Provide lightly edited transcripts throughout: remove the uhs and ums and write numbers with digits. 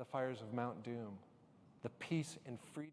the fires of Mount Doom, the peace and freedom.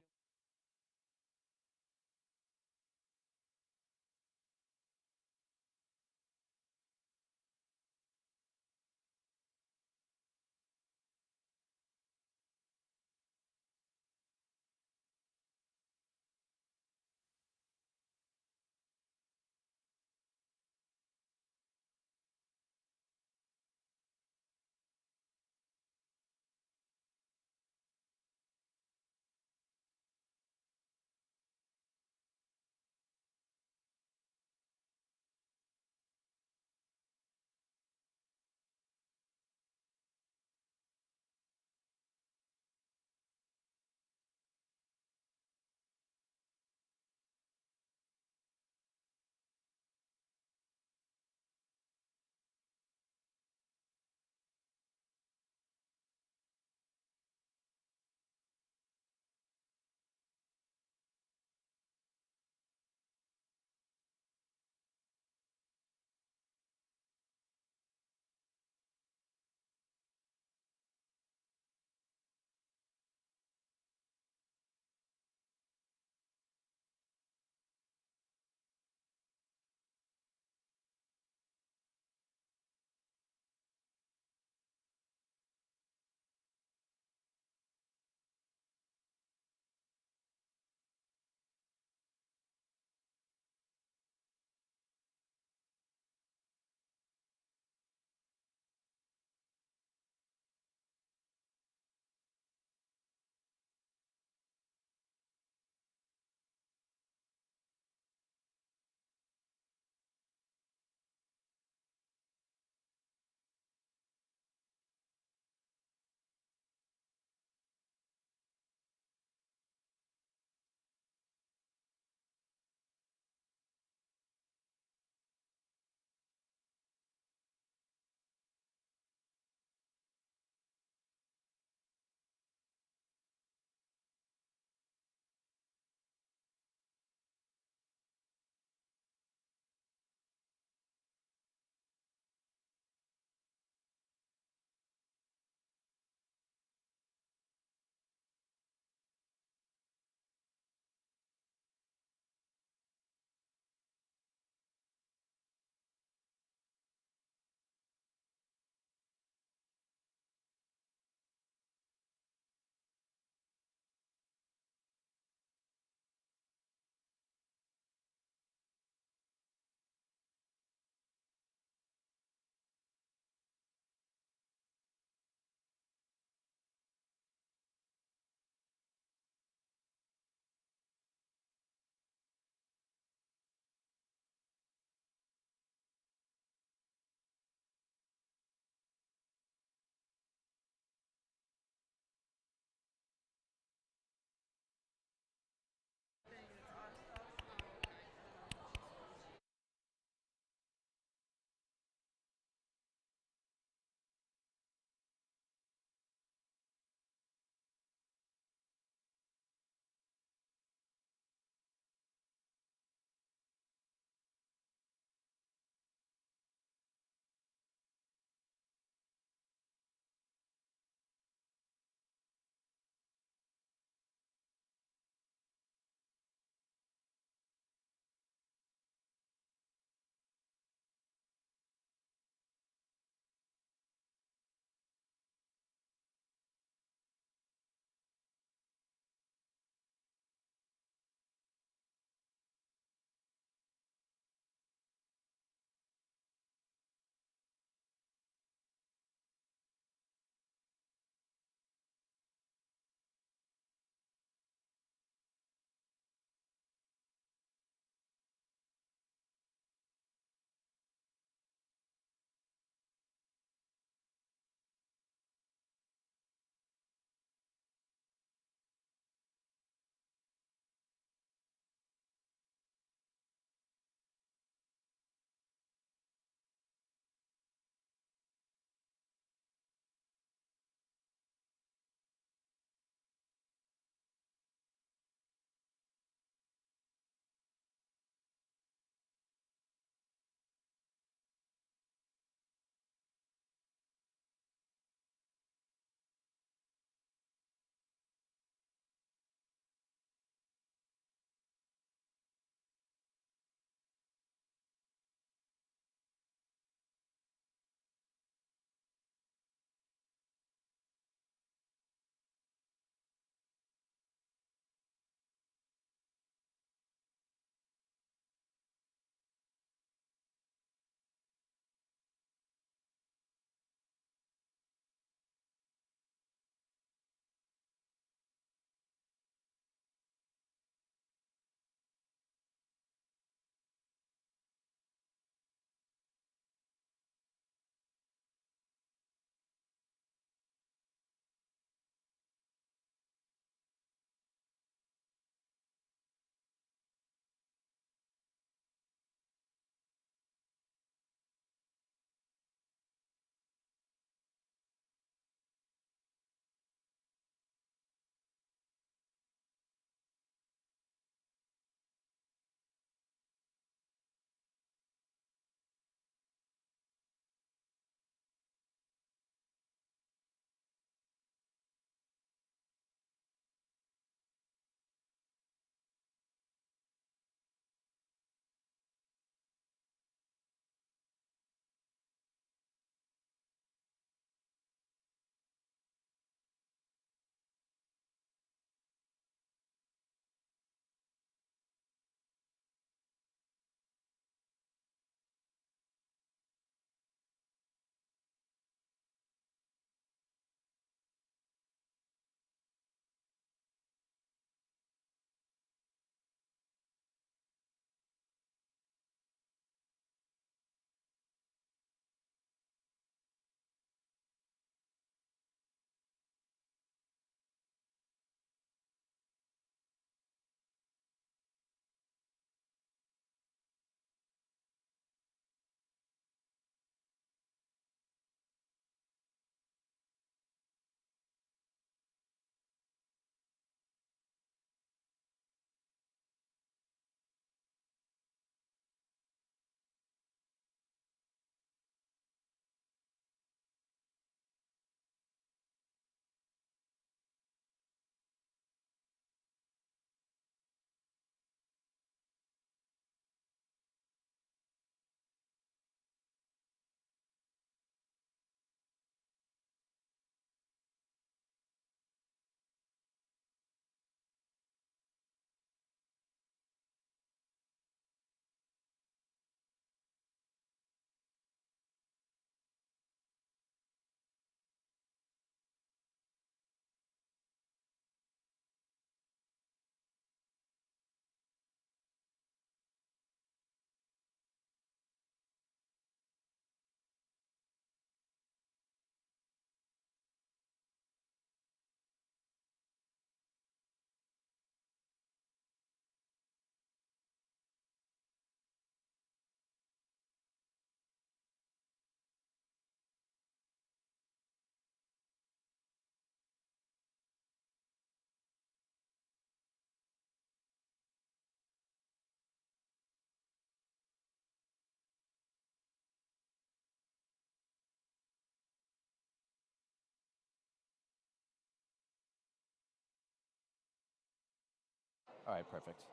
All right, perfect. Do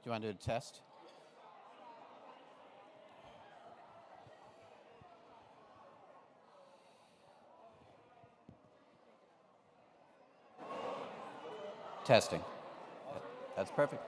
you want to do a test? Testing. That's perfect.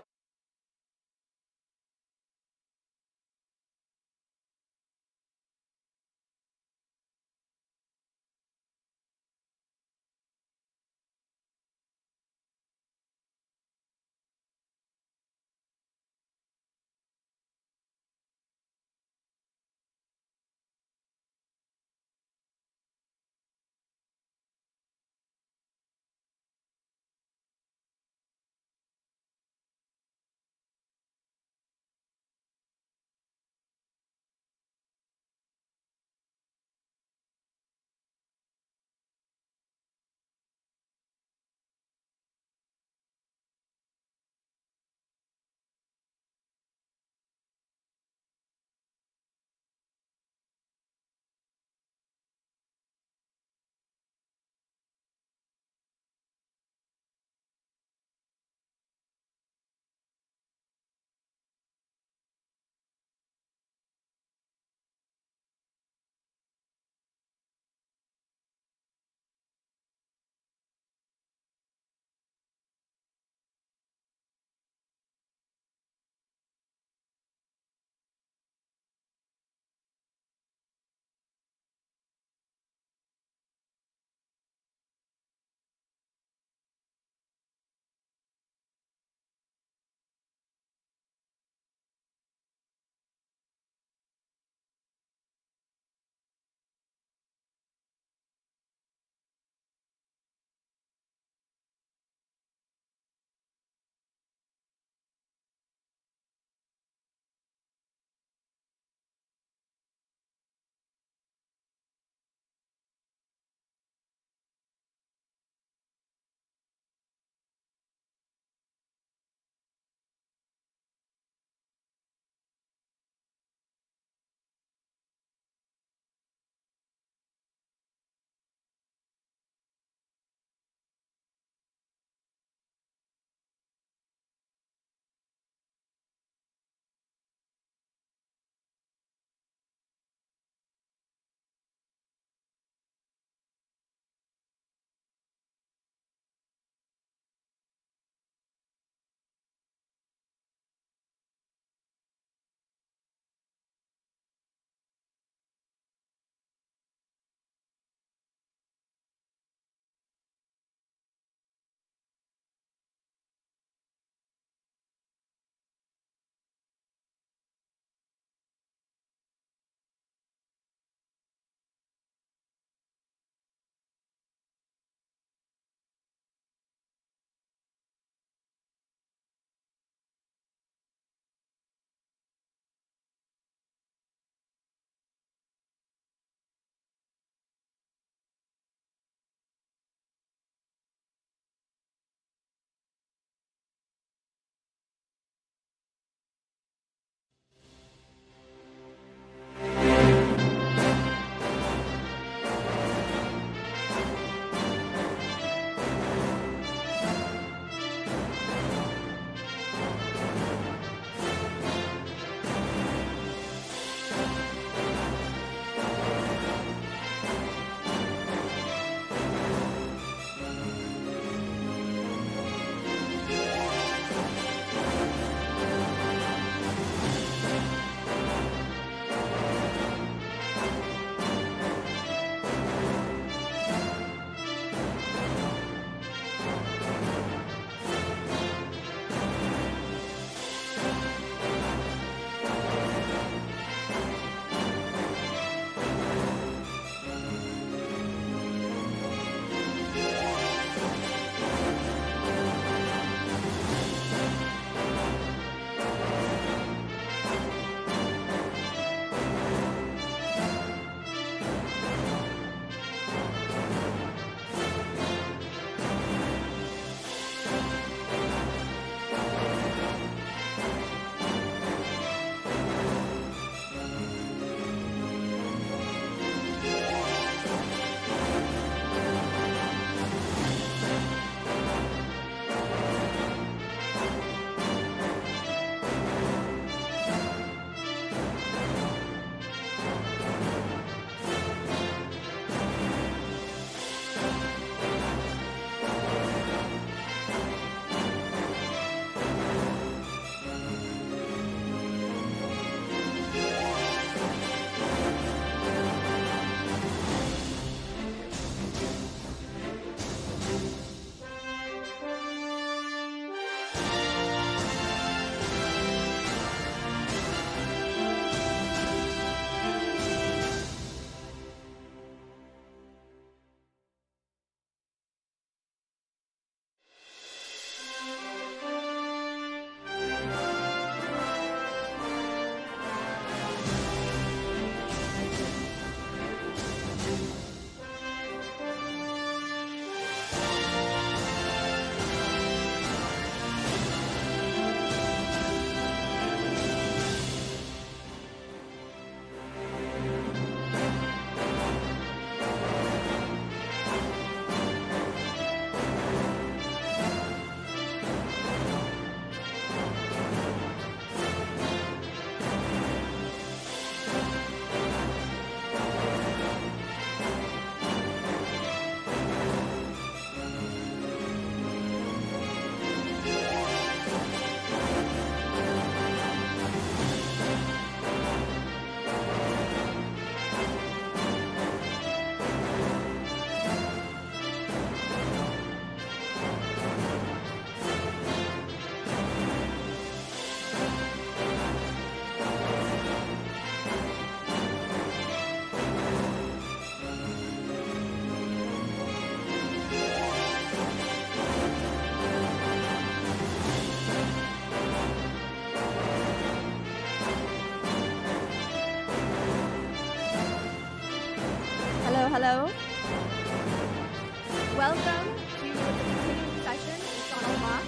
Welcome to the continuing session with Donald Maass,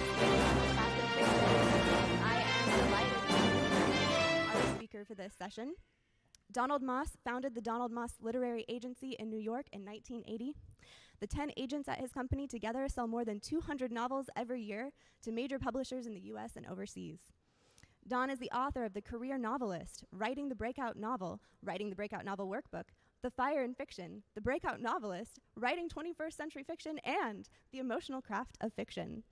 Craft of Fiction. I am delighted to be our speaker for this session. Donald Maass founded the Donald Maass Literary Agency in New York in 1980. The 10 agents at his company together sell more than 200 novels every year to major publishers in the US and overseas. Don is the author of The Career Novelist, Writing the Breakout Novel Workbook, The Fire in Fiction, The Breakout Novelist, Writing 21st Century Fiction, and The Emotional Craft of Fiction.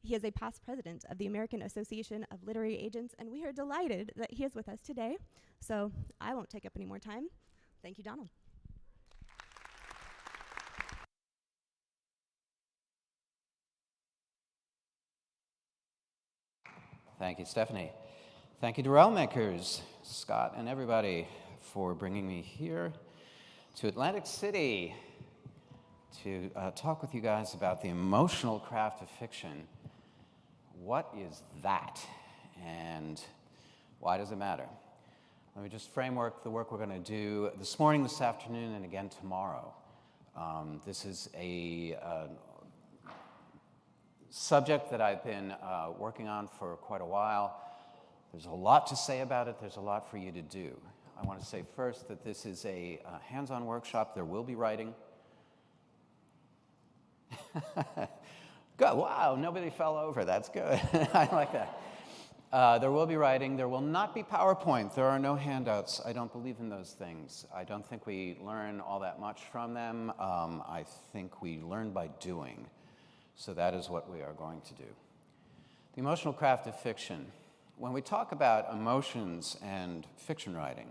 He is a past president of the American Association of Literary Agents, and we are delighted that he is with us today. So I won't take up any more time. Thank you, Donald. Thank you, Stephanie. Thank you to Railmakers, Scott, and everybody for bringing me here to Atlantic City to talk with you guys about the emotional craft of fiction. What is that, and why does it matter? Let me just framework the work we're going to do this morning, this afternoon, and again tomorrow. This is a subject that I've been working on for quite a while. There's a lot to say about it. There's a lot for you to do. I want to say first that this is a hands-on workshop. There will be writing. Good. Wow, nobody fell over. That's good. I like that. There will be writing. There will not be PowerPoint. There are no handouts. I don't believe in those things. I don't think we learn all that much from them. I think we learn by doing. So that is what we are going to do. The emotional craft of fiction. When we talk about emotions and fiction writing,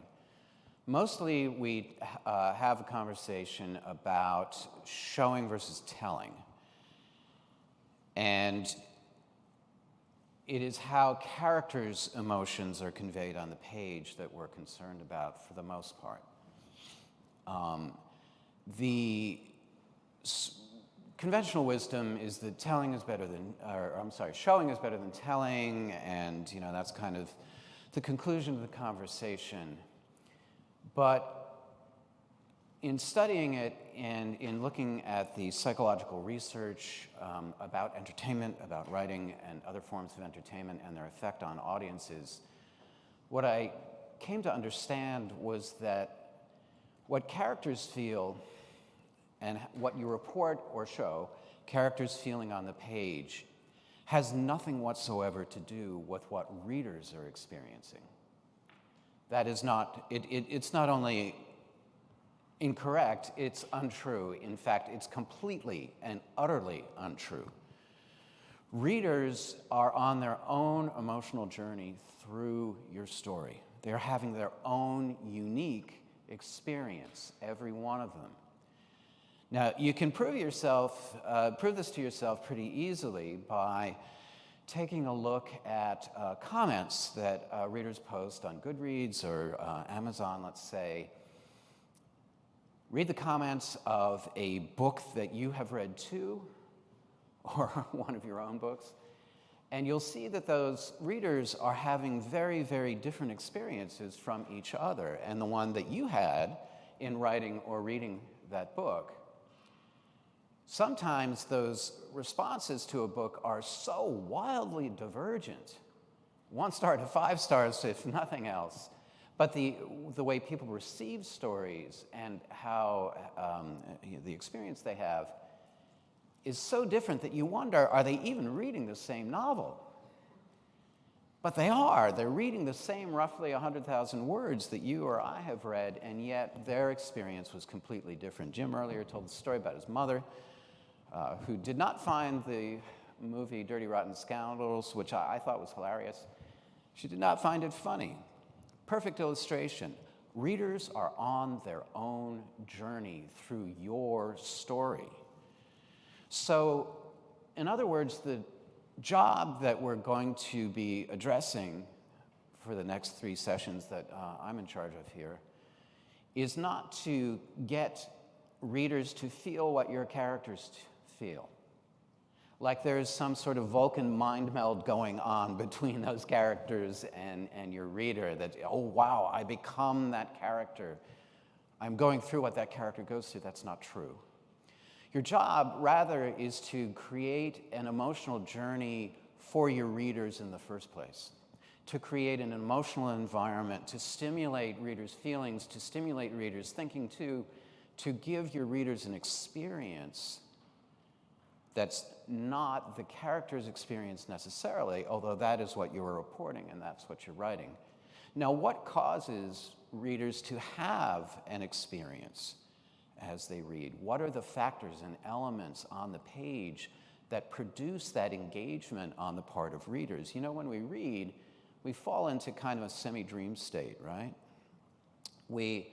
mostly we have a conversation about showing versus telling. And it is how characters' emotions are conveyed on the page that we're concerned about for the most part. Conventional wisdom is that showing is better than telling, and that's kind of the conclusion of the conversation. But in studying it and in looking at the psychological research about entertainment, about writing and other forms of entertainment and their effect on audiences, what I came to understand was that what characters feel and what you report or show, characters feeling on the page, has nothing whatsoever to do with what readers are experiencing. That is not, it's not only incorrect, it's untrue. In fact, it's completely and utterly untrue. Readers are on their own emotional journey through your story. They're having their own unique experience, every one of them. Now, you can prove this to yourself pretty easily by taking a look at comments that readers post on Goodreads or Amazon, let's say. Read the comments of a book that you have read too, or one of your own books, and you'll see that those readers are having very, very different experiences from each other. And the one that you had in writing or reading that book, sometimes those responses to a book are so wildly divergent, 1 star to 5 stars if nothing else, but the way people receive stories and how the experience they have is so different that you wonder, are they even reading the same novel? But they are. They're reading the same roughly 100,000 words that you or I have read, and yet their experience was completely different. Jim earlier told the story about his mother, who did not find the movie Dirty Rotten Scoundrels, which I thought was hilarious. She did not find it funny. Perfect illustration. Readers are on their own journey through your story. So, in other words, the job that we're going to be addressing for the next 3 sessions that I'm in charge of here is not to get readers to feel what your characters feel. Like there's some sort of Vulcan mind meld going on between those characters and your reader, that, oh wow, I become that character. I'm going through what that character goes through. That's not true. Your job, rather, is to create an emotional journey for your readers in the first place, to create an emotional environment, to stimulate readers' feelings, to stimulate readers' thinking, to give your readers an experience that's not the character's experience necessarily, although that is what you're reporting and that's what you're writing. Now, what causes readers to have an experience as they read? What are the factors and elements on the page that produce that engagement on the part of readers? You know, when we read, we fall into kind of a semi-dream state, right? We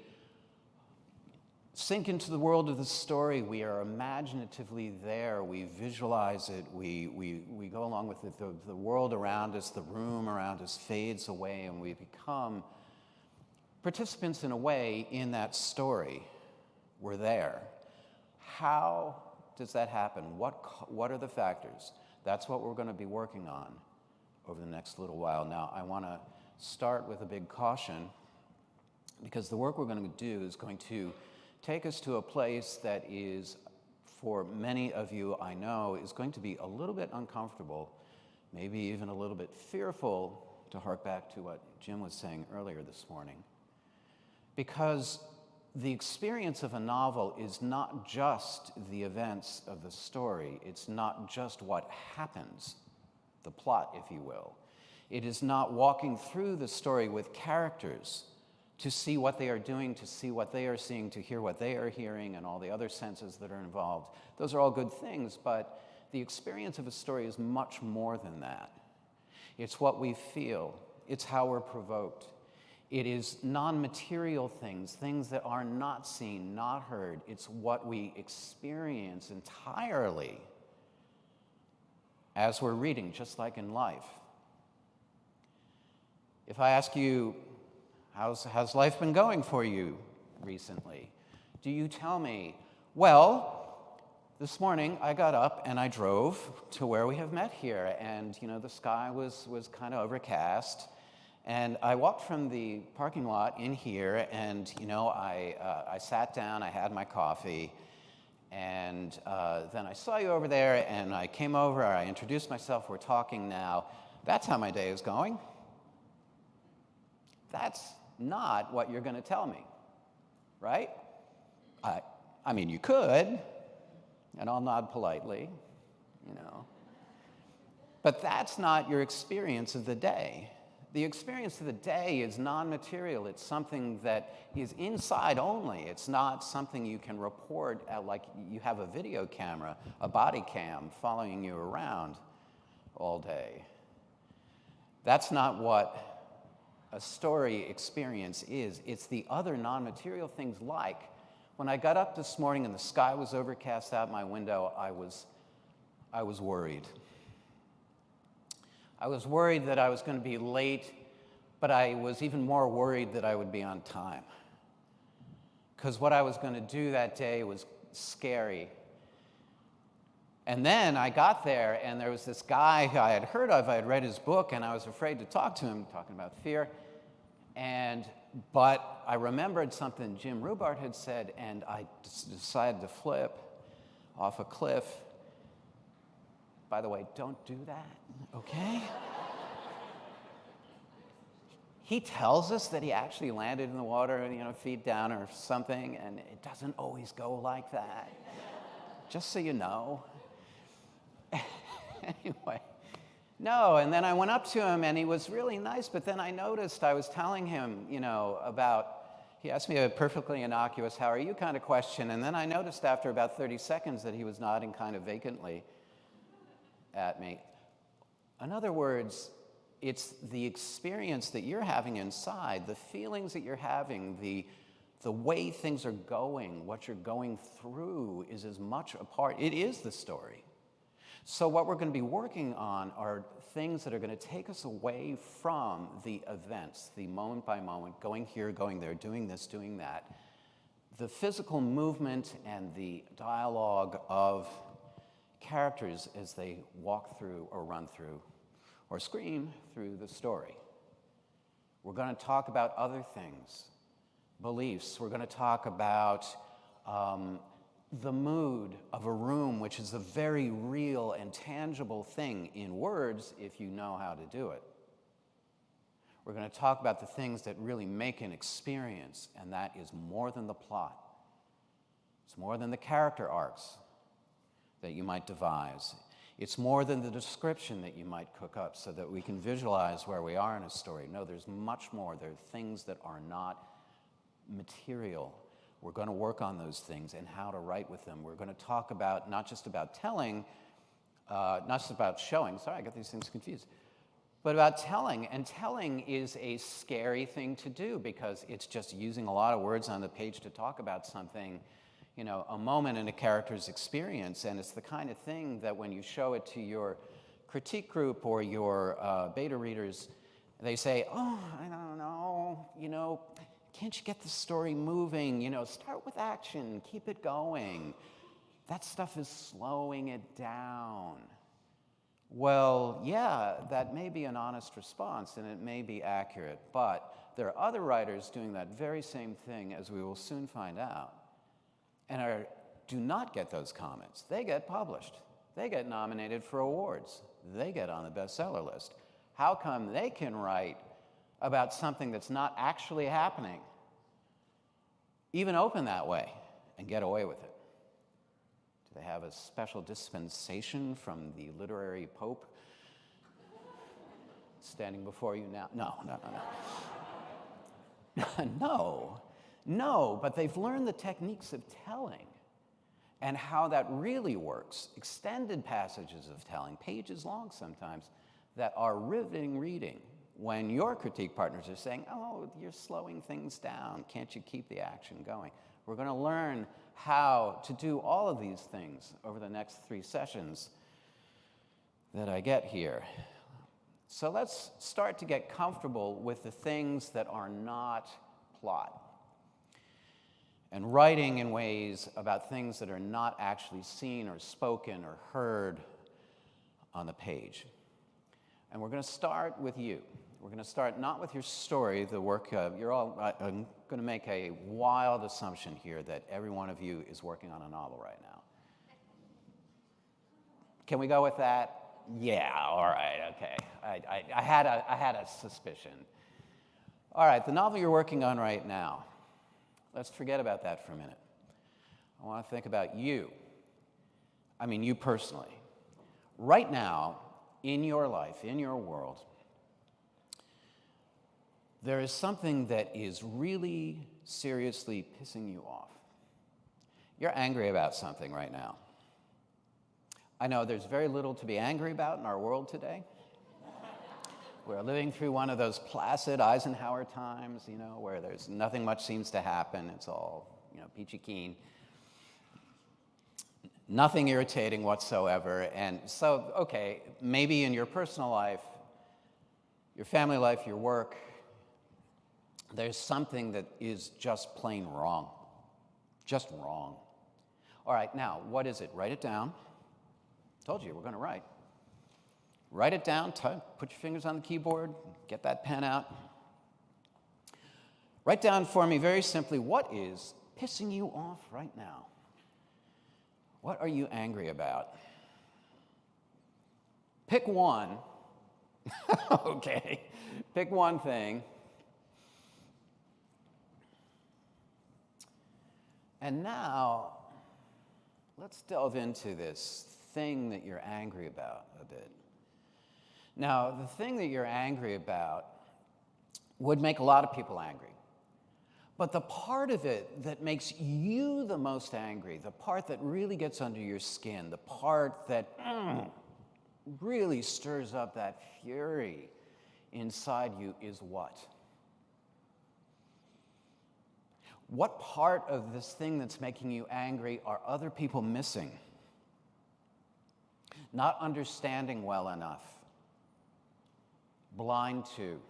sink into the world of the story. We are imaginatively there. We visualize it. We go along with it. The world around us, the room around us fades away, and we become participants in a way in that story. We're there. How does that happen? What are the factors? That's what we're going to be working on over the next little while. Now, I want to start with a big caution, because the work we're going to do is going to take us to a place that is, for many of you I know, is going to be a little bit uncomfortable, maybe even a little bit fearful, to hark back to what Jim was saying earlier this morning. Because the experience of a novel is not just the events of the story. It's not just what happens, the plot, if you will. It is not walking through the story with characters to see what they are doing, to see what they are seeing, to hear what they are hearing, and all the other senses that are involved. Those are all good things, but the experience of a story is much more than that. It's what we feel. It's how we're provoked. It is non-material things, things that are not seen, not heard. It's what we experience entirely as we're reading, just like in life. If I ask you, how's life been going for you recently? Do you tell me, well, this morning I got up and I drove to where we have met here, and the sky was kind of overcast, and I walked from the parking lot in here, and I sat down, I had my coffee, and then I saw you over there, and I came over, I introduced myself, we're talking now. That's how my day is going. That's not what you're going to tell me, right? I mean, you could, and I'll nod politely, but that's not your experience of the day. The experience of the day is non-material. It's something that is inside only. It's not something you can report like you have a video camera, a body cam following you around all day. That's not what a story experience is. It's the other non-material things, like when I got up this morning and the sky was overcast out my window, I was worried. I was worried that I was going to be late, but I was even more worried that I would be on time. Because what I was going to do that day was scary. And then I got there, and there was this guy who I had heard of. I had read his book, and I was afraid to talk to him, talking about fear. But I remembered something Jim Rubart had said, and I decided to flip off a cliff. By the way, don't do that, okay? He tells us that he actually landed in the water, feet down or something, and it doesn't always go like that. Just so you know. Anyway, no, and then I went up to him, and he was really nice, but then I noticed I was telling him, he asked me a perfectly innocuous, how are you kind of question, and then I noticed after about 30 seconds that he was nodding kind of vacantly at me. In other words, it's the experience that you're having inside, the feelings that you're having, the way things are going, what you're going through is as much a part, it is the story. So what we're going to be working on are things that are going to take us away from the events, the moment by moment, going here, going there, doing this, doing that. The physical movement and the dialogue of characters as they walk through or run through or scream through the story. We're going to talk about other things, beliefs. We're going to talk about the mood of a room, which is a very real and tangible thing in words if you know how to do it. We're going to talk about the things that really make an experience, and that is more than the plot. It's more than the character arcs that you might devise. It's more than the description that you might cook up so that we can visualize where we are in a story. No, there's much more. There are things that are not material. We're going to work on those things and how to write with them. We're going to talk about not just about telling, not just about showing. Sorry, I got these things confused. But about telling. And telling is a scary thing to do because it's just using a lot of words on the page to talk about something, you know, a moment in a character's experience. And it's the kind of thing that when you show it to your critique group or your beta readers, they say, oh, I don't know, you know, can't you get the story moving? You know, start with action, keep it going. That stuff is slowing it down. Well, yeah, that may be an honest response and it may be accurate, but there are other writers doing that very same thing, as we will soon find out, and do not get those comments. They get published. They get nominated for awards. They get on the bestseller list. How come they can write about something that's not actually happening, even open that way, and get away with it? Do they have a special dispensation from the literary pope standing before you now? No. No, but they've learned the techniques of telling and how that really works. Extended passages of telling, pages long sometimes, that are riveting reading when your critique partners are saying, oh, you're slowing things down. Can't you keep the action going? We're going to learn how to do all of these things over the next 3 sessions that I get here. So let's start to get comfortable with the things that are not plot, and writing in ways about things that are not actually seen or spoken or heard on the page. And we're going to start with you. We're going to start not with your story, the work you're all. I'm going to make a wild assumption here that every one of you is working on a novel right now. Can we go with that? Yeah. All right. Okay. I had a suspicion. All right. The novel you're working on right now. Let's forget about that for a minute. I want to think about you. I mean, you personally. Right now, in your life, in your world, there is something that is really seriously pissing you off. You're angry about something right now. I know there's very little to be angry about in our world today. We're living through one of those placid Eisenhower times, you know, where there's nothing much seems to happen. It's all, you know, peachy keen. Nothing irritating whatsoever. And so, okay, maybe in your personal life, your family life, your work, there's something that is just plain wrong. Just wrong. All right, now, what is it? Write it down. Told you, we're going to write. Write it down, put your fingers on the keyboard, get that pen out. Write down for me very simply, what is pissing you off right now? What are you angry about? Pick one. Okay, pick one thing. And now, let's delve into this thing that you're angry about a bit. Now, the thing that you're angry about would make a lot of people angry. But the part of it that makes you the most angry, the part that really gets under your skin, the part that really stirs up that fury inside you is what? What part of this thing that's making you angry are other people missing? Not understanding well enough? Blind to?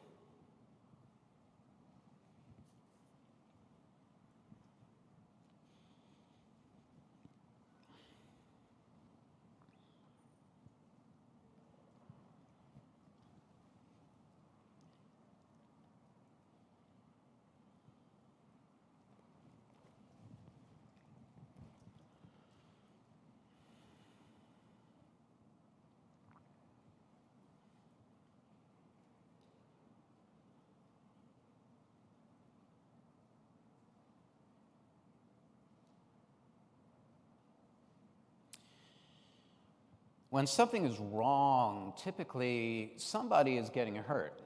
When something is wrong, typically somebody is getting hurt.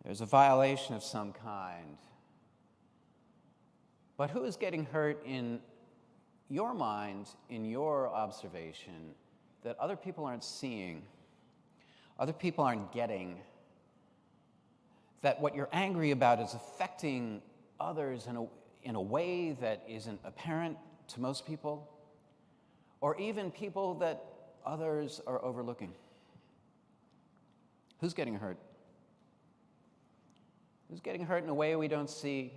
There's a violation of some kind. But who is getting hurt in your mind, in your observation, that other people aren't seeing, other people aren't getting, that what you're angry about is affecting others in a way that isn't apparent to most people, or even people that others are overlooking? Who's getting hurt? Who's getting hurt in a way we don't see?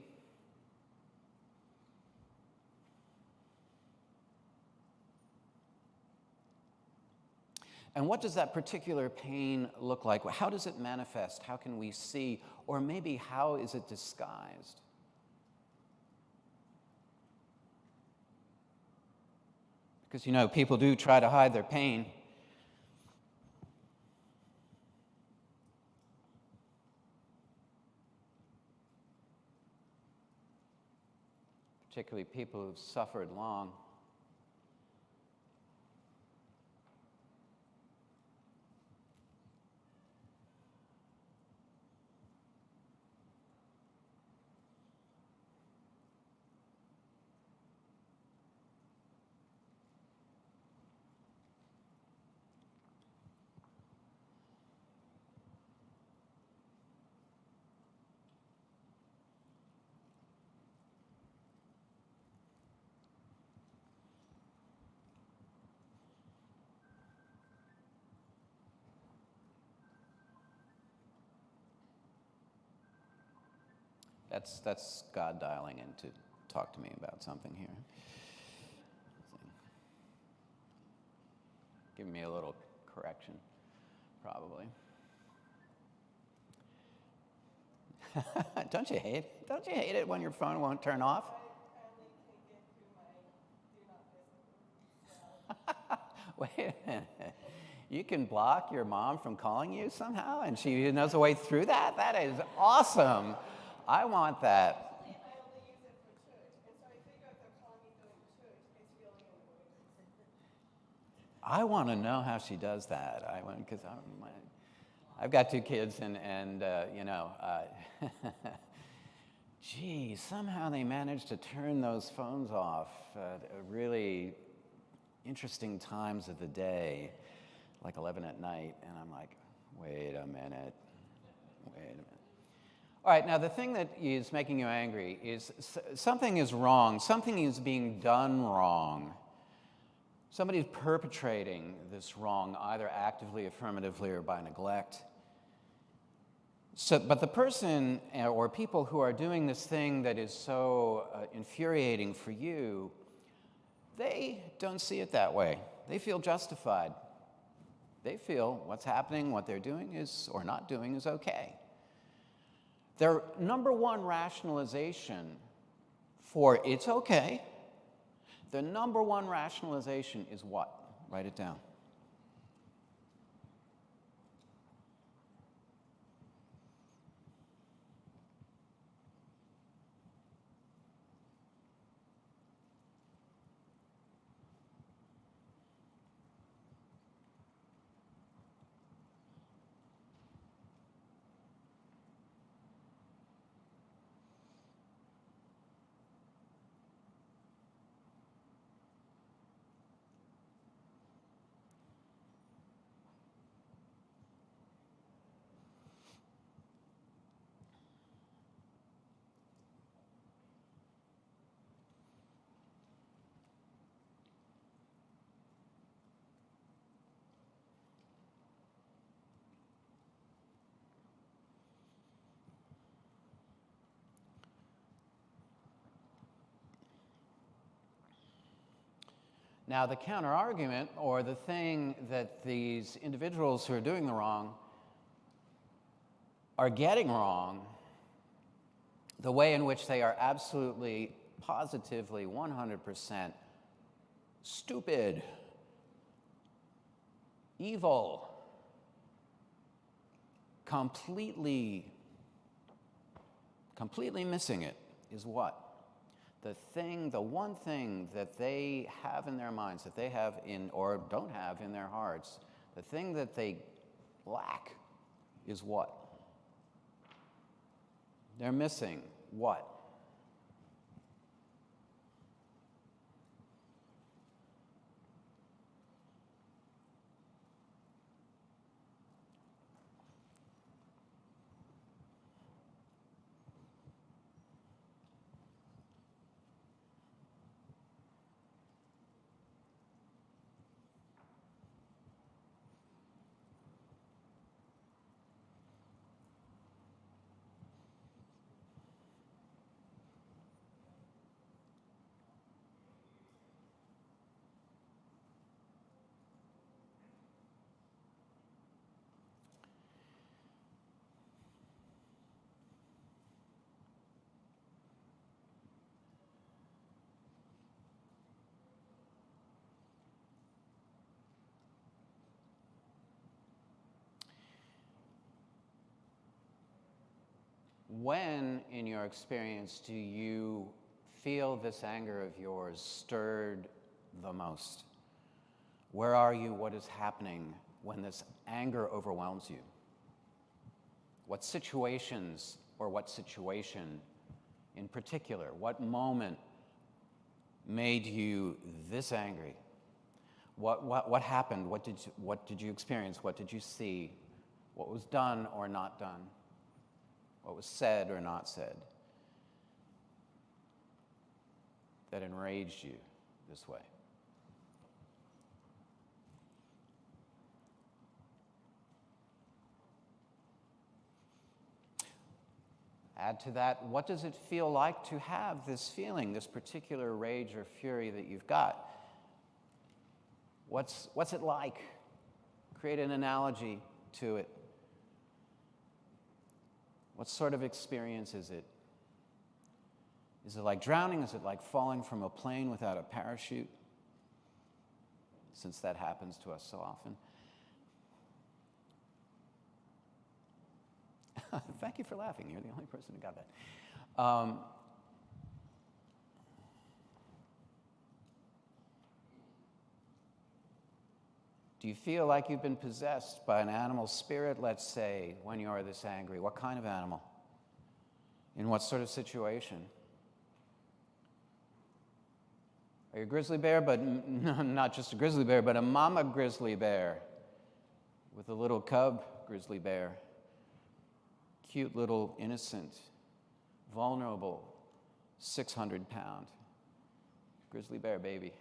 And what does that particular pain look like? How does it manifest? How can we see? Or maybe how is it disguised? Because, people do try to hide their pain. Particularly people who've suffered long. That's God dialing in to talk to me about something here. Giving me a little correction, probably. Don't you hate it when your phone won't turn off? Wait a minute. You can block your mom from calling you somehow, and she knows a way through that? That is awesome. I want that. I only use it for church, and so I figure if they're calling me during church, it's really annoying. I want to know how she does that. Because I've got 2 kids, and gee, somehow they managed to turn those phones off at really interesting times of the day, like 11 at night, and I'm like, wait a minute. All right, now the thing that is making you angry is something is wrong. Something is being done wrong. Somebody's perpetrating this wrong, either actively, affirmatively, or by neglect. But the person or people who are doing this thing that is so infuriating for you, they don't see it that way. They feel justified. They feel what's happening, what they're doing is, or not doing is okay. Their number one rationalization for it's okay, the number one rationalization is what? Write it down. Now, the counter-argument, or the thing that these individuals who are doing the wrong are getting wrong, the way in which they are absolutely, positively, 100% stupid, evil, completely missing it, is what? the one thing that they have in their minds, that they have in, or don't have in their hearts, the thing that they lack is what? They're missing what? When, in your experience, do you feel this anger of yours stirred the most? Where are you? What is happening when this anger overwhelms you? What situations or what situation in particular? What moment made you this angry? What happened? What did you experience? What did you see? What was done or not done? What was said or not said that enraged you this way? Add to that, what does it feel like to have this feeling, this particular rage or fury that you've got? What's it like? Create an analogy to it. What sort of experience is it? Is it like drowning? Is it like falling from a plane without a parachute? Since that happens to us so often. Thank you for laughing. You're the only person who got that. Do you feel like you've been possessed by an animal spirit, let's say, when you are this angry? What kind of animal? In what sort of situation? Are you a grizzly bear, but not just a grizzly bear, but a mama grizzly bear with a little cub grizzly bear? Cute little innocent, vulnerable, 600-pound grizzly bear baby.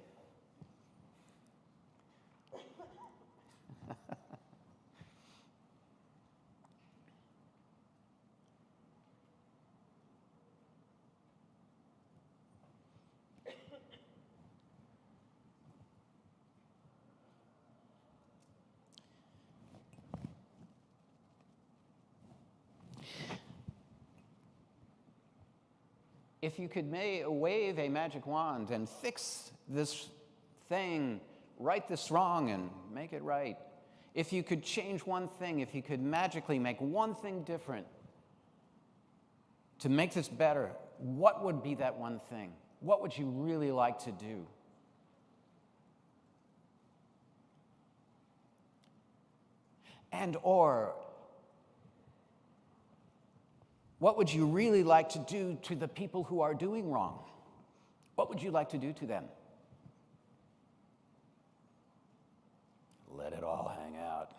If you could wave a magic wand and fix this thing, right this wrong and make it right, if you could change one thing, if you could magically make one thing different to make this better, what would be that one thing? What would you really like to do? And or, what would you really like to do to the people who are doing wrong? What would you like to do to them? Let it all hang out.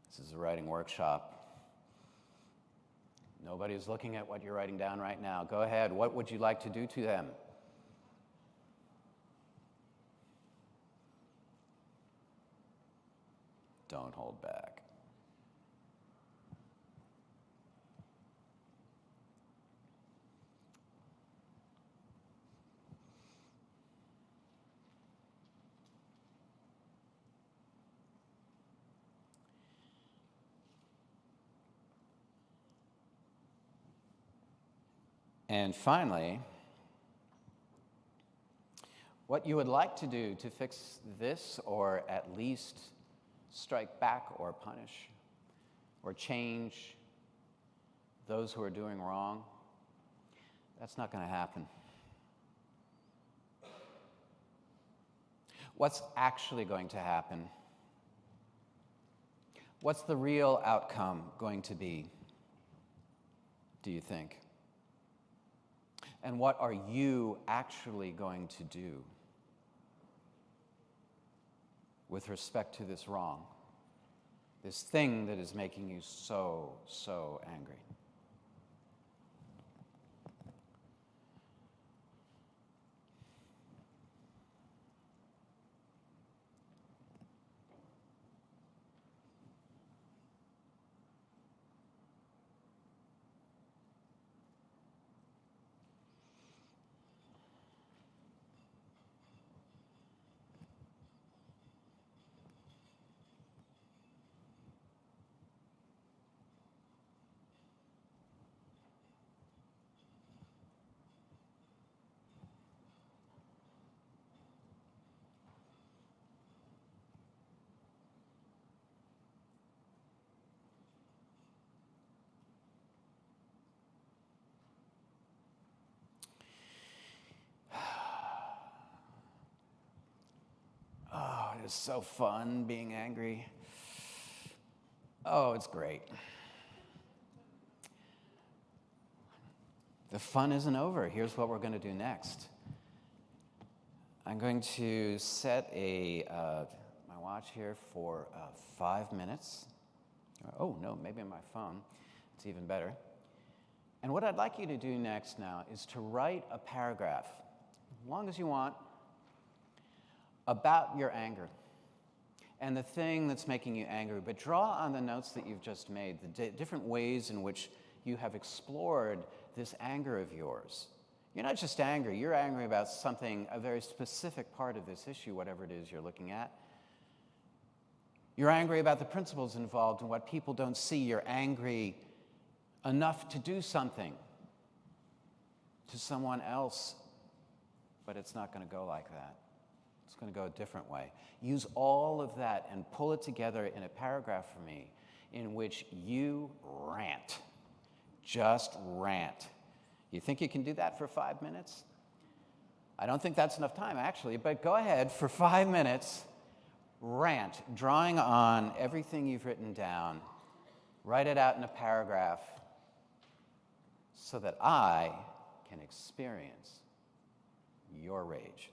This is a writing workshop. Nobody's looking at what you're writing down right now. Go ahead. What would you like to do to them? Don't hold back. And finally, what you would like to do to fix this, or at least strike back or punish or change those who are doing wrong. That's not going to happen. What's actually going to happen? What's the real outcome going to be, do you think? And what are you actually going to do with respect to this wrong, this thing that is making you so, so angry? Oh, it is so fun being angry. Oh, it's great. The fun isn't over. Here's what we're going to do next. I'm going to set my watch here for 5 minutes. Oh, no, maybe on my phone. It's even better. And what I'd like you to do next now is to write a paragraph, as long as you want, about your anger and the thing that's making you angry. But draw on the notes that you've just made, the different ways in which you have explored this anger of yours. You're not just angry, you're angry about something, a very specific part of this issue, whatever it is you're looking at. You're angry about the principles involved and what people don't see. You're angry enough to do something to someone else, but it's not going to go like that. It's going to go a different way. Use all of that and pull it together in a paragraph for me in which you rant. Just rant. You think you can do that for 5 minutes? I don't think that's enough time, actually, but go ahead for 5 minutes. Rant, drawing on everything you've written down. Write it out in a paragraph so that I can experience your rage.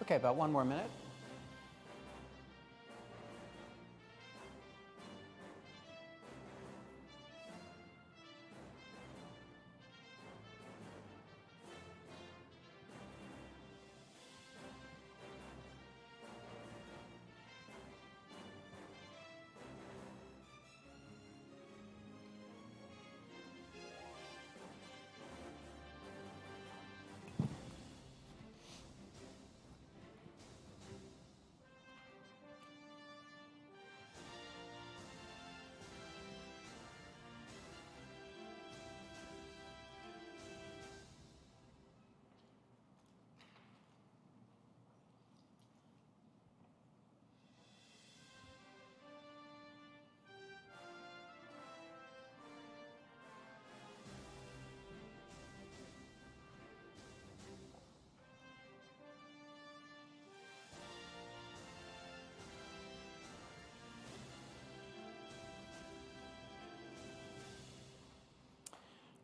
Okay, about one more minute.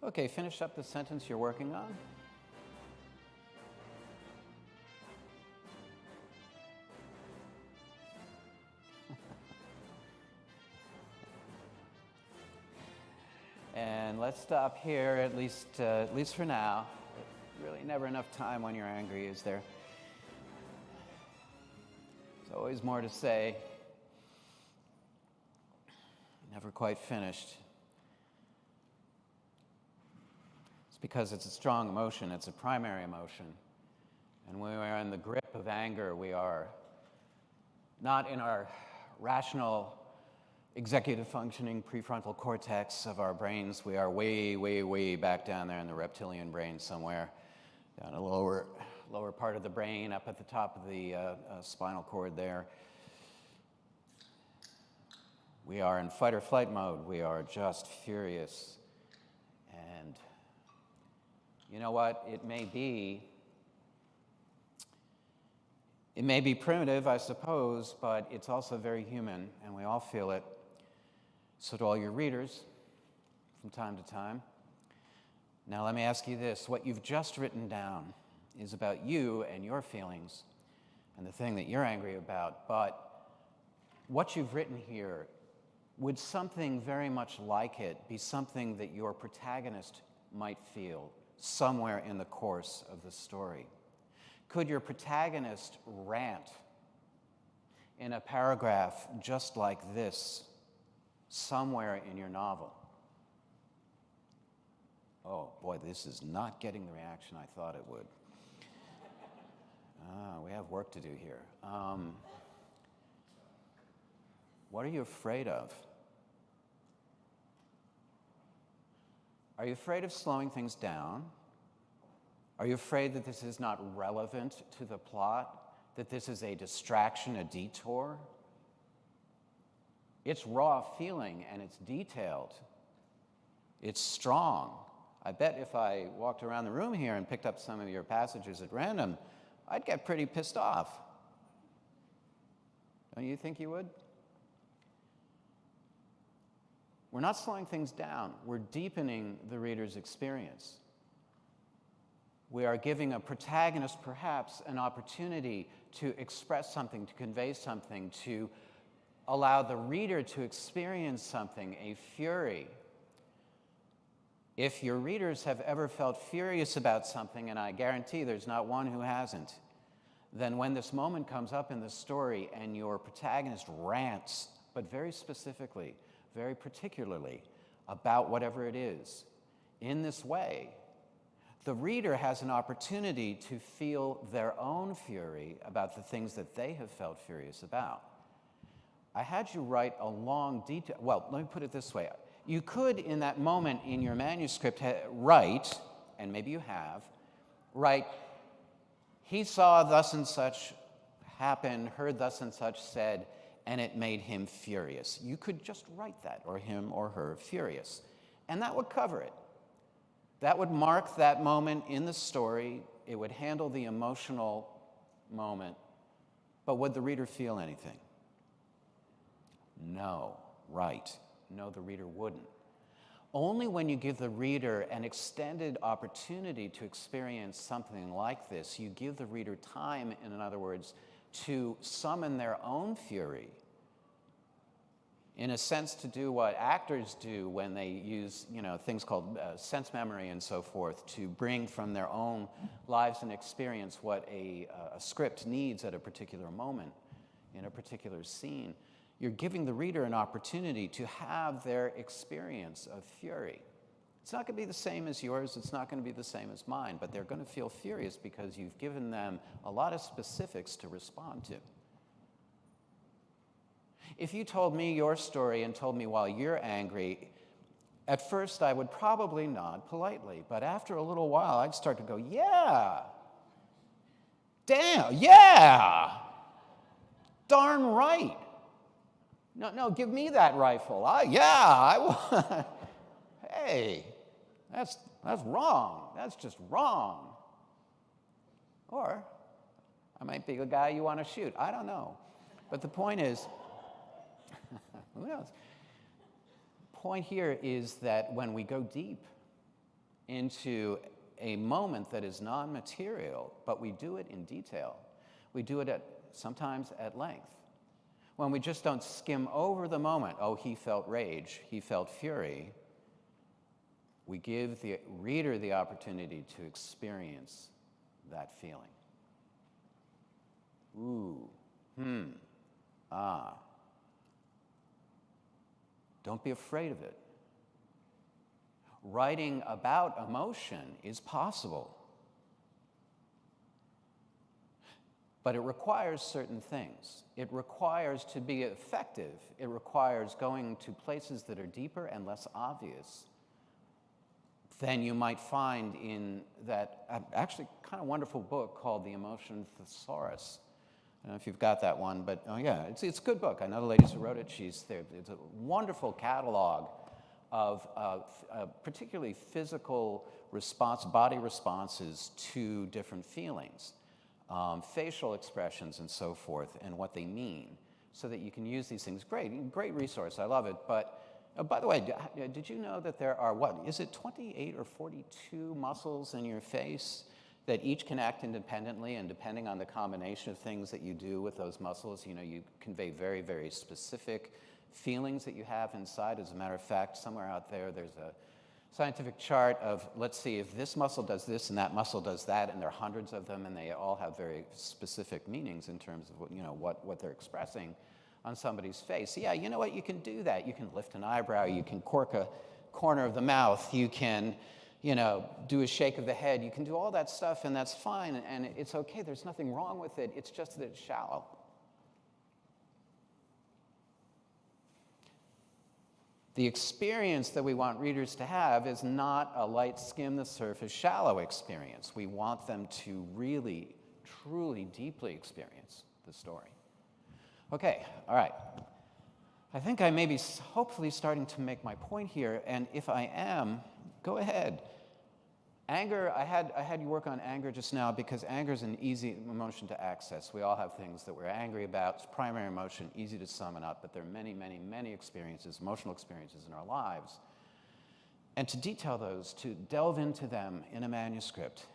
Okay, finish up the sentence you're working on. And let's stop here, at least for now. Really never enough time when you're angry, is there? There's always more to say. Never quite finished. It's because it's a strong emotion. It's a primary emotion. And when we are in the grip of anger, we are not in our rational, executive functioning prefrontal cortex of our brains. We are way, way, way back down there in the reptilian brain somewhere, down a lower part of the brain, up at the top of the spinal cord there. We are in fight or flight mode. We are just furious. And you know what? It may be primitive, I suppose, but it's also very human, and we all feel it. So to all your readers, from time to time, now let me ask you this. What you've just written down is about you and your feelings and the thing that you're angry about, but what you've written here, would something very much like it be something that your protagonist might feel somewhere in the course of the story? Could your protagonist rant in a paragraph just like this somewhere in your novel? Oh boy, this is not getting the reaction I thought it would. We have work to do here. What are you afraid of? Are you afraid of slowing things down? Are you afraid that this is not relevant to the plot? That this is a distraction, a detour? It's raw feeling and it's detailed. It's strong. I bet if I walked around the room here and picked up some of your passages at random, I'd get pretty pissed off. Don't you think you would? We're not slowing things down. We're deepening the reader's experience. We are giving a protagonist, perhaps, an opportunity to express something, to convey something, to allow the reader to experience something, a fury. If your readers have ever felt furious about something, and I guarantee there's not one who hasn't, then when this moment comes up in the story and your protagonist rants, but very specifically, very particularly, about whatever it is, in this way, the reader has an opportunity to feel their own fury about the things that they have felt furious about. I had you write a long detail. Well, let me put it this way. You could, in that moment in your manuscript, write, and maybe you have, write, he saw thus and such happen, heard thus and such said, and it made him furious. You could just write that, or him or her furious, and that would cover it. That would mark that moment in the story. It would handle the emotional moment. But would the reader feel anything? No, right. No, the reader wouldn't. Only when you give the reader an extended opportunity to experience something like this, you give the reader time, in other words, to summon their own fury. In a sense, to do what actors do when they use, things called sense memory and so forth, to bring from their own lives and experience what a script needs at a particular moment, in a particular scene. You're giving the reader an opportunity to have their experience of fury. It's not going to be the same as yours, it's not going to be the same as mine, but they're going to feel furious because you've given them a lot of specifics to respond to. If you told me your story and told me while you're angry, at first I would probably nod politely, but after a little while I'd start to go, yeah, damn, yeah, darn right. No, give me that rifle. Hey, that's wrong. That's just wrong. Or I might be the guy you want to shoot. I don't know. But the point is, who knows? Point here is that when we go deep into a moment that is non-material, but we do it in detail, we do it sometimes at length. When we just don't skim over the moment, oh, he felt rage, he felt fury, we give the reader the opportunity to experience that feeling. Ooh, ah. Don't be afraid of it. Writing about emotion is possible, but it requires certain things. It requires, to be effective, it requires going to places that are deeper and less obvious than you might find in that actually kind of wonderful book called The Emotion Thesaurus. I don't know if you've got that one, but oh yeah, it's a good book. I know the ladies who wrote it. It's a wonderful catalog of particularly physical body responses to different feelings, facial expressions and so forth, and what they mean, so that you can use these things. Great resource. I love it. But by the way, did you know that there are, 28 or 42 muscles in your face that each can act independently, and depending on the combination of things that you do with those muscles, you convey very, very specific feelings that you have inside. As a matter of fact, somewhere out there, there's a scientific chart of, let's see, if this muscle does this and that muscle does that, and there are hundreds of them, and they all have very specific meanings in terms of what they're expressing on somebody's face. Yeah, you know what? You can do that. You can lift an eyebrow. You can cork a corner of the mouth. You can do a shake of the head. You can do all that stuff, and that's fine, and it's okay. There's nothing wrong with it. It's just that it's shallow. The experience that we want readers to have is not a light skim the surface shallow experience. We want them to really, truly, deeply experience the story. Okay, all right. I think I may be hopefully starting to make my point here, and if I am, go ahead. Anger, I had you work on anger just now because anger is an easy emotion to access. We all have things that we're angry about. It's primary emotion, easy to summon up, but there are many, many, many experiences, emotional experiences in our lives. And to detail those, to delve into them in a manuscript,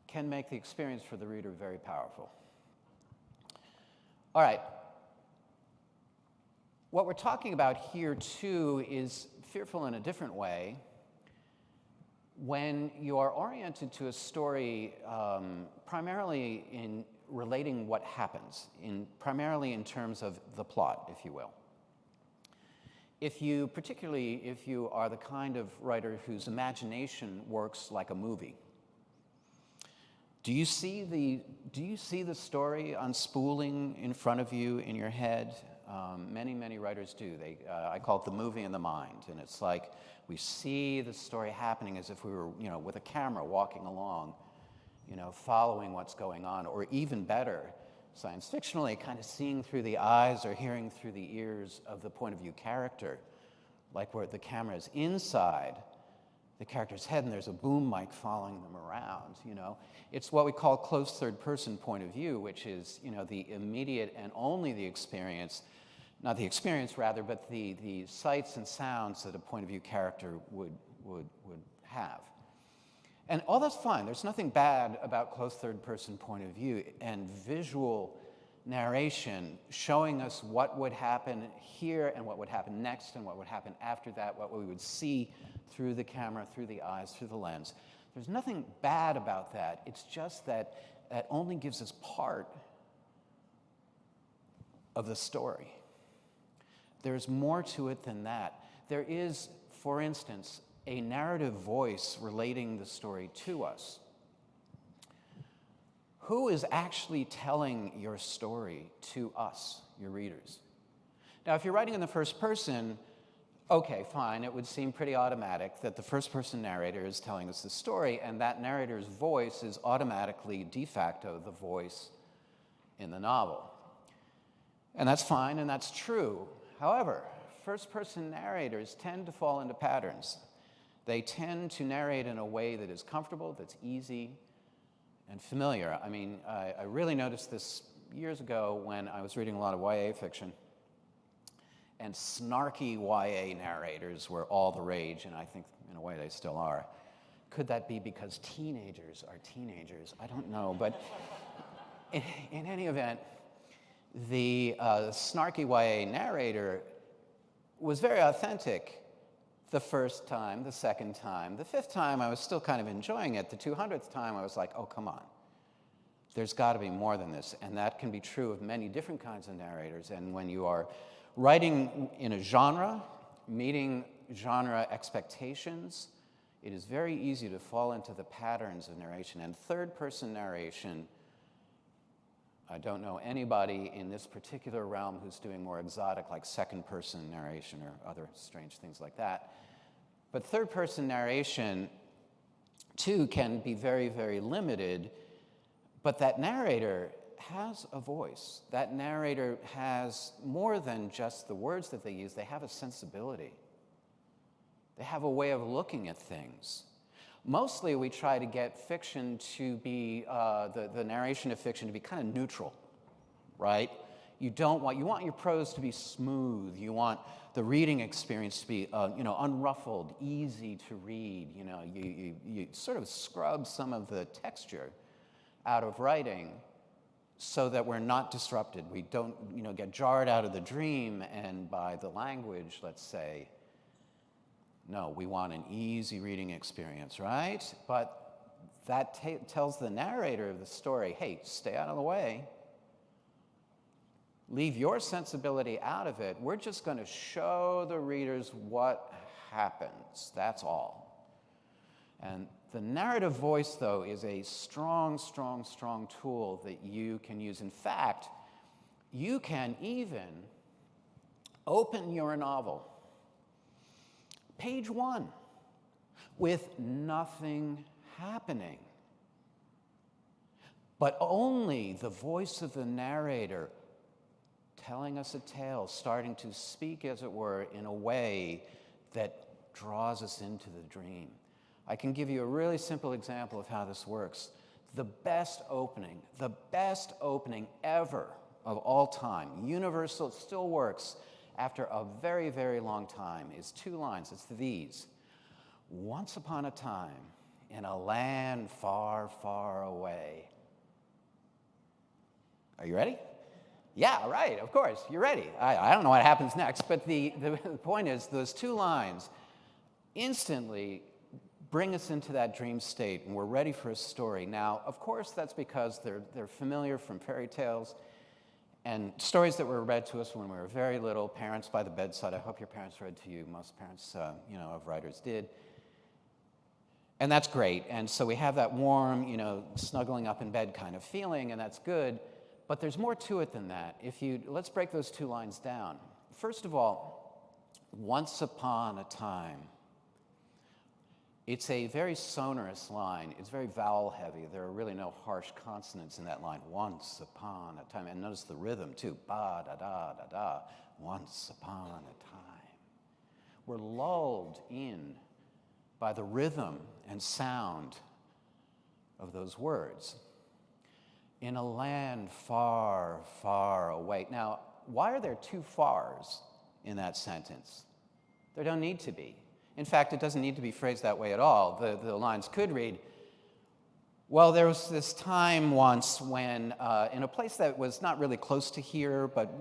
can make the experience for the reader very powerful. All right. What we're talking about here, too, is fearful in a different way. When you are oriented to a story primarily in relating what happens, primarily in terms of the plot, if you will. Particularly if you are the kind of writer whose imagination works like a movie. Do you see the story unspooling in front of you in your head? Many, many writers do. I call it the movie in the mind, and it's like we see the story happening as if we were, with a camera walking along, following what's going on, or even better, science fictionally, kind of seeing through the eyes or hearing through the ears of the point of view character, like where the camera is inside the character's head and there's a boom mic following them around. It's what we call close third person point of view, which is the immediate and only the experience not the experience rather, but the sights and sounds that a point of view character would have. And all that's fine. There's nothing bad about close third person point of view and visual narration showing us what would happen here and what would happen next and what would happen after that, what we would see through the camera, through the eyes, through the lens. There's nothing bad about that. It's just that that only gives us part of the story. There's more to it than that. There is, for instance, a narrative voice relating the story to us. Who is actually telling your story to us, your readers? Now, if you're writing in the first person, okay, fine, it would seem pretty automatic that the first person narrator is telling us the story, and that narrator's voice is automatically, de facto, the voice in the novel. And that's fine, and that's true. However, first person narrators tend to fall into patterns. They tend to narrate in a way that is comfortable, that's easy, and familiar. I mean, I really noticed this years ago when I was reading a lot of YA fiction, and snarky YA narrators were all the rage, and I think in a way they still are. Could that be because teenagers are teenagers? I don't know, but in any event, the snarky YA narrator was very authentic the first time, the second time. The fifth time, I was still kind of enjoying it. The 200th time, I was like, oh, come on. There's got to be more than this. And that can be true of many different kinds of narrators. And when you are writing in a genre, meeting genre expectations, it is very easy to fall into the patterns of narration. And third-person narration, I don't know anybody in this particular realm who's doing more exotic, like second-person narration or other strange things like that. But third-person narration, too, can be very, very limited, but that narrator has a voice. That narrator has more than just the words that they use. They have a sensibility. They have a way of looking at things. Mostly we try to get fiction to be, the narration of fiction to be kind of neutral, right? You want your prose to be smooth. You want the reading experience to be, unruffled, easy to read. You sort of scrub some of the texture out of writing so that we're not disrupted. We don't, get jarred out of the dream and by the language, let's say. No, we want an easy reading experience, right? But that tells the narrator of the story, hey, stay out of the way. Leave your sensibility out of it. We're just going to show the readers what happens. That's all. And the narrative voice, though, is a strong, strong, strong tool that you can use. In fact, you can even open your novel, page 1, with nothing happening, but only the voice of the narrator telling us a tale, starting to speak, as it were, in a way that draws us into the dream. I can give you a really simple example of how this works. The best opening ever of all time, universal, it still works after a very, very long time, is 2 lines. It's these. Once upon a time, in a land far, far away. Are you ready? Yeah, right, of course, you're ready. I don't know what happens next, but the point is those 2 lines instantly bring us into that dream state, and we're ready for a story. Now, of course, that's because they're familiar from fairy tales and stories that were read to us when we were very little, parents by the bedside. I hope your parents read to you. Most parents, of writers did. And that's great. And so we have that warm, snuggling up in bed kind of feeling, and that's good. But there's more to it than that. Let's break those 2 lines down. First of all, once upon a time. It's a very sonorous line. It's very vowel heavy. There are really no harsh consonants in that line. Once upon a time. And notice the rhythm too. Ba da da da da. Once upon a time. We're lulled in by the rhythm and sound of those words. In a land far, far away. Now, why are there two fars in that sentence? There don't need to be. In fact, it doesn't need to be phrased that way at all. The lines could read, well, there was this time once when, in a place that was not really close to here, but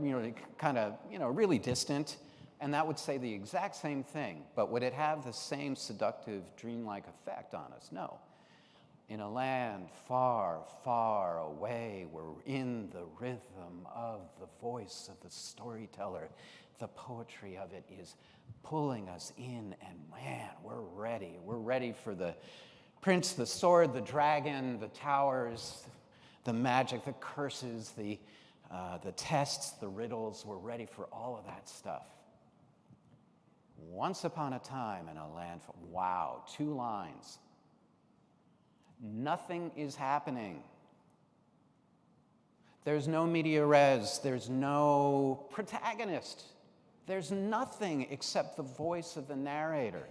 kind of really distant, and that would say the exact same thing, but would it have the same seductive, dreamlike effect on us? No. In a land far, far away, we're in the rhythm of the voice of the storyteller. The poetry of it is pulling us in, and man, we're ready. We're ready for the prince, the sword, the dragon, the towers, the magic, the curses, the tests, the riddles. We're ready for all of that stuff. Once upon a time in a land, wow, 2 lines. Nothing is happening. There's no media res, there's no protagonist. There's nothing except the voice of the narrator.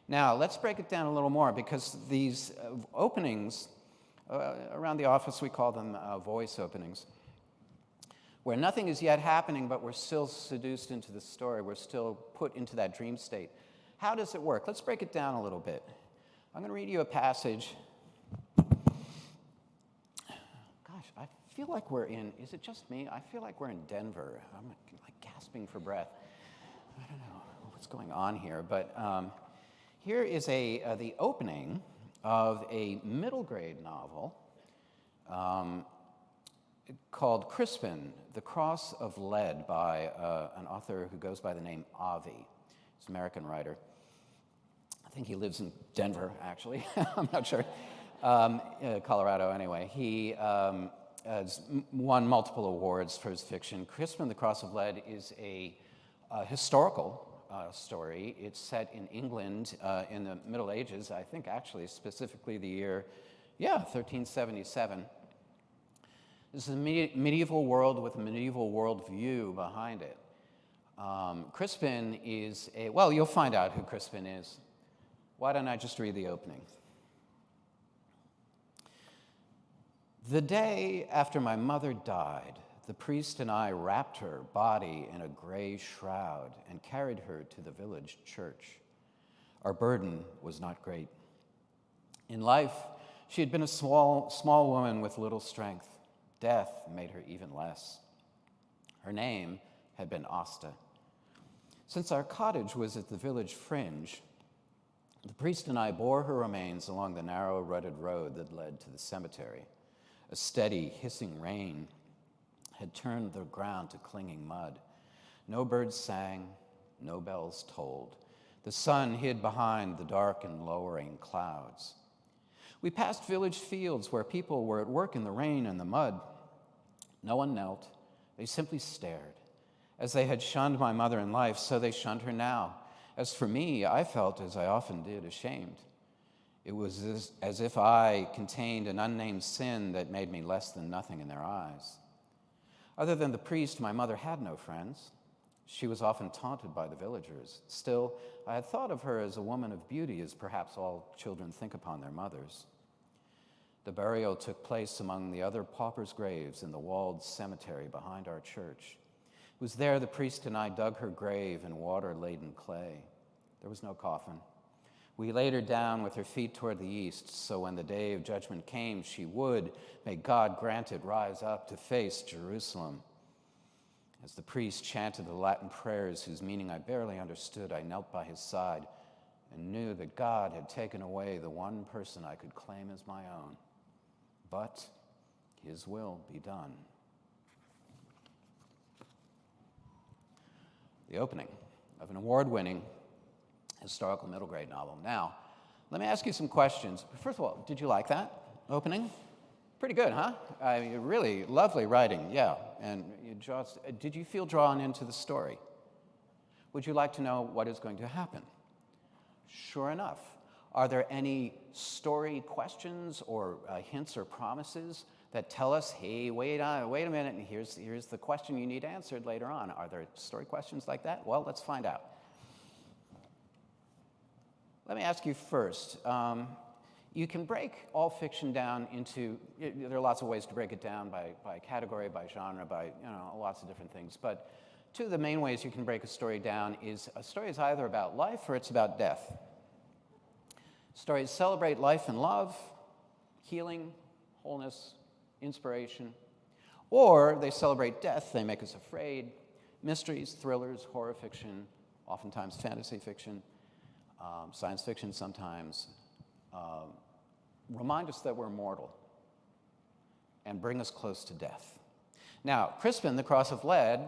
Now, let's break it down a little more, because these openings, around the office we call them voice openings, where nothing is yet happening, but we're still seduced into the story. We're still put into that dream state. How does it work? Let's break it down a little bit. I'm going to read you a passage. Gosh, I feel like we're in, is it just me? I feel like we're in Denver. I'm like gasping for breath. I don't know what's going on here, but here is the opening of a middle grade novel called Crispin, The Cross of Lead, by an author who goes by the name Avi. He's an American writer. I think he lives in Denver, actually. I'm not sure. Colorado, anyway. He has won multiple awards for his fiction. Crispin, The Cross of Lead is a historical story. It's set in England in the Middle Ages, I think actually specifically the year, 1377. This is a medieval world with a medieval worldview behind it. Crispin is well, you'll find out who Crispin is. Why don't I just read the opening? The day after my mother died, the priest and I wrapped her body in a gray shroud and carried her to the village church. Our burden was not great. In life, she had been a small woman with little strength. Death made her even less. Her name had been Asta. Since our cottage was at the village fringe, the priest and I bore her remains along the narrow, rutted road that led to the cemetery. A steady, hissing rain had turned the ground to clinging mud. No birds sang, no bells tolled. The sun hid behind the dark and lowering clouds. We passed village fields where people were at work in the rain and the mud. No one knelt. They simply stared. As they had shunned my mother in life, so they shunned her now. As for me, I felt, as I often did, ashamed. It was as if I contained an unnamed sin that made me less than nothing in their eyes. Other than the priest, my mother had no friends. She was often taunted by the villagers. Still, I had thought of her as a woman of beauty, as perhaps all children think upon their mothers. The burial took place among the other paupers' graves in the walled cemetery behind our church. It was there the priest and I dug her grave in water-laden clay. There was no coffin. We laid her down with her feet toward the east, so when the day of judgment came, she would, may God grant it, rise up to face Jerusalem. As the priest chanted the Latin prayers whose meaning I barely understood, I knelt by his side and knew that God had taken away the one person I could claim as my own. But his will be done. The opening of an award-winning historical middle grade novel. Now, let me ask you some questions. First of all, did you like that opening? Pretty good, huh? I mean, really lovely writing, yeah. And did you feel drawn into the story? Would you like to know what is going to happen? Sure enough. Are there any story questions or hints or promises that tell us, hey, wait a minute, and here's the question you need answered later on? Are there story questions like that? Well, let's find out. Let me ask you first, You can break all fiction down into, there are lots of ways to break it down by category, by genre, by lots of different things. But two of the main ways you can break a story down is a story is either about life or it's about death. Stories celebrate life and love, healing, wholeness, inspiration, or they celebrate death, they make us afraid. Mysteries, thrillers, horror fiction, oftentimes fantasy fiction, science fiction sometimes, remind us that we're mortal and bring us close to death. Now, Crispin, The Cross of Lead,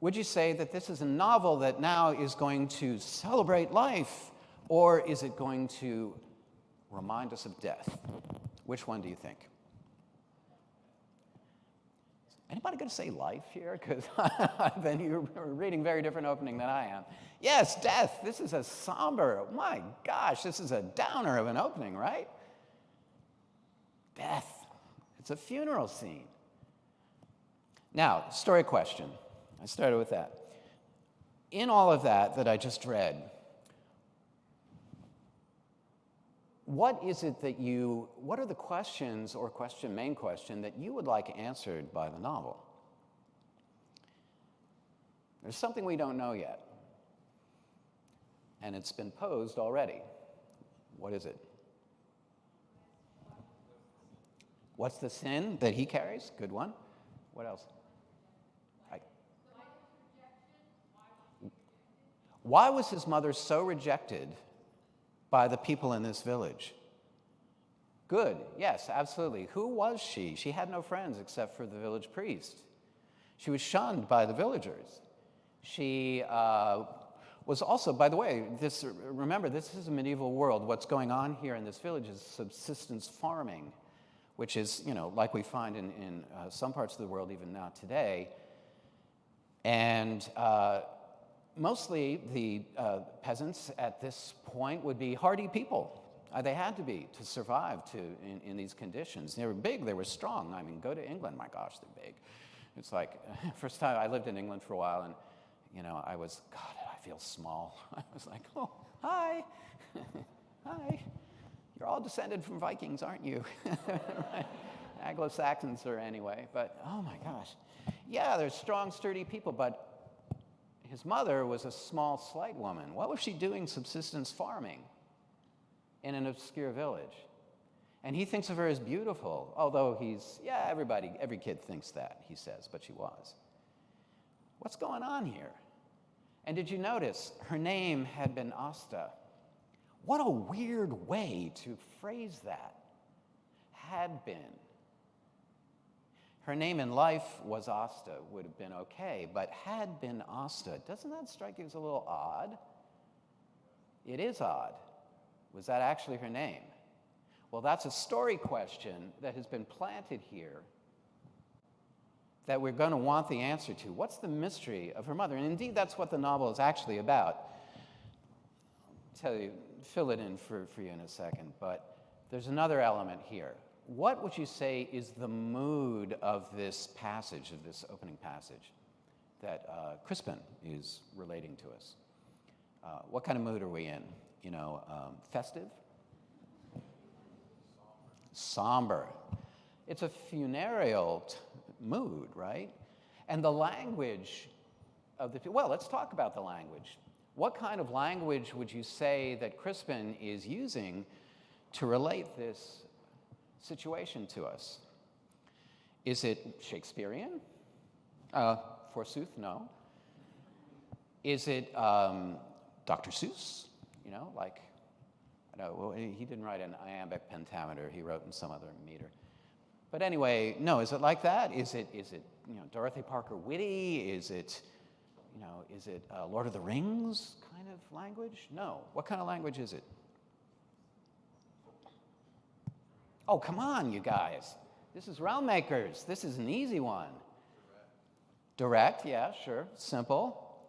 would you say that this is a novel that now is going to celebrate life, or is it going to remind us of death? Which one do you think? Anybody going to say life here? Because then you're reading very different opening than I am. Yes, death. This is a somber, my gosh, this is a downer of an opening, right? Death. It's a funeral scene. Now, story question. I started with that. In all of that I just read, what are the questions or main question that you would like answered by the novel? There's something we don't know yet. And it's been posed already. What is it? What's the sin that he carries? Good one. What else? Why was his mother so rejected by the people in this village? Good, yes, absolutely. Who was she? She had no friends except for the village priest. She was shunned by the villagers. She was also, by the way, remember, this is a medieval world. What's going on here in this village is subsistence farming, which is, like we find in some parts of the world even now today. And mostly the peasants at this point would be hardy people. They had to be to survive in these conditions. They were big, they were strong. I mean, go to England, my gosh, they're big. It's like, first time I lived in England for a while, and I was, God, I feel small. I was like, oh, hi, hi. You're all descended from Vikings, aren't you? Right? Anglo-Saxons or anyway, but oh my gosh. Yeah, they're strong, sturdy people, but his mother was a small, slight woman. What was she doing subsistence farming in an obscure village? And he thinks of her as beautiful, although every kid thinks that, he says, but she was. What's going on here? And did you notice her name had been Asta? What a weird way to phrase that. Had been. Her name in life was Asta, would have been okay, but had been Asta. Doesn't that strike you as a little odd? It is odd. Was that actually her name? Well, that's a story question that has been planted here that we're going to want the answer to. What's the mystery of her mother? And indeed, that's what the novel is actually about. I'll tell you, fill it in for you in a second, but there's another element here. What would you say is the mood of this passage, of this opening passage, that Crispin is relating to us? What kind of mood are we in? Festive? Somber. It's a funereal mood, right? And the language of let's talk about the language. What kind of language would you say that Crispin is using to relate this situation to us? Is it Shakespearean? Forsooth, no. Is it Dr. Seuss? He didn't write an iambic pentameter. He wrote in some other meter. But anyway, no. Is it like that? Is it Dorothy Parker Whitty? Is it Lord of the Rings kind of language? No. What kind of language is it? Oh, come on, you guys. This is Realm Makers. This is an easy one. Direct, yeah, sure. Simple.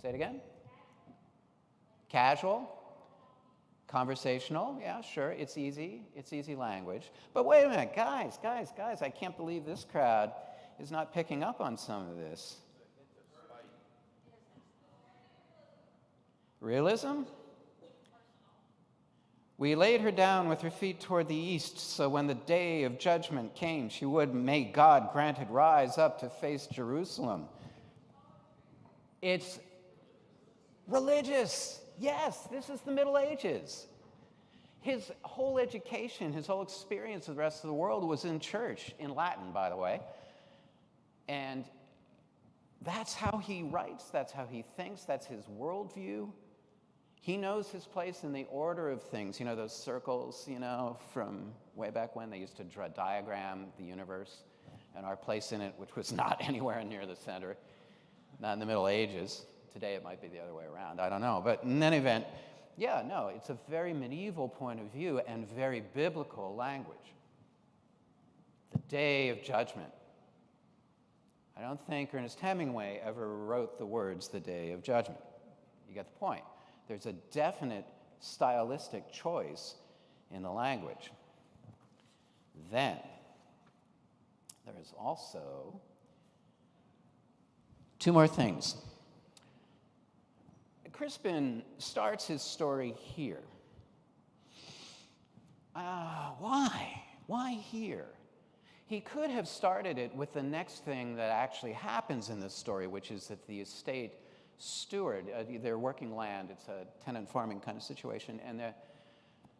Say it again. Casual. Conversational, yeah, sure. It's easy. It's easy language. But wait a minute, guys, I can't believe this crowd is not picking up on some of this. Realism? We laid her down with her feet toward the east, so when the day of judgment came, she would, may God grant it, rise up to face Jerusalem. It's religious. Yes, this is the Middle Ages. His whole education, his whole experience of the rest of the world was in church, in Latin, by the way. And that's how he writes, that's how he thinks, that's his worldview. He knows his place in the order of things. You know, those circles, from way back when they used to diagram the universe and our place in it, which was not anywhere near the center, not in the Middle Ages. Today it might be the other way around, I don't know. But in any event, yeah, no, it's a very medieval point of view and very biblical language. The day of judgment. I don't think Ernest Hemingway ever wrote the words, the day of judgment. You get the point. There's a definite stylistic choice in the language. Then, there is also two more things. Crispin starts his story here. Why? Why here? He could have started it with the next thing that actually happens in this story, which is that the estate steward, they're working land, it's a tenant farming kind of situation, and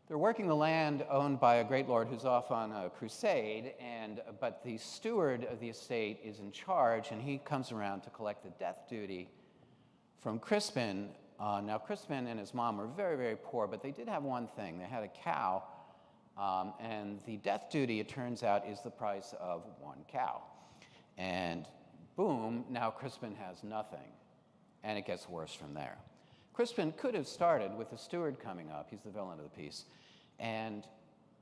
they're working the land owned by a great lord who's off on a crusade, but the steward of the estate is in charge, and he comes around to collect the death duty from Crispin. Now, Crispin and his mom were very, very poor, but they did have one thing. They had a cow, and the death duty, it turns out, is the price of one cow. And boom, now Crispin has nothing, and it gets worse from there. Crispin could have started with the steward coming up, he's the villain of the piece, and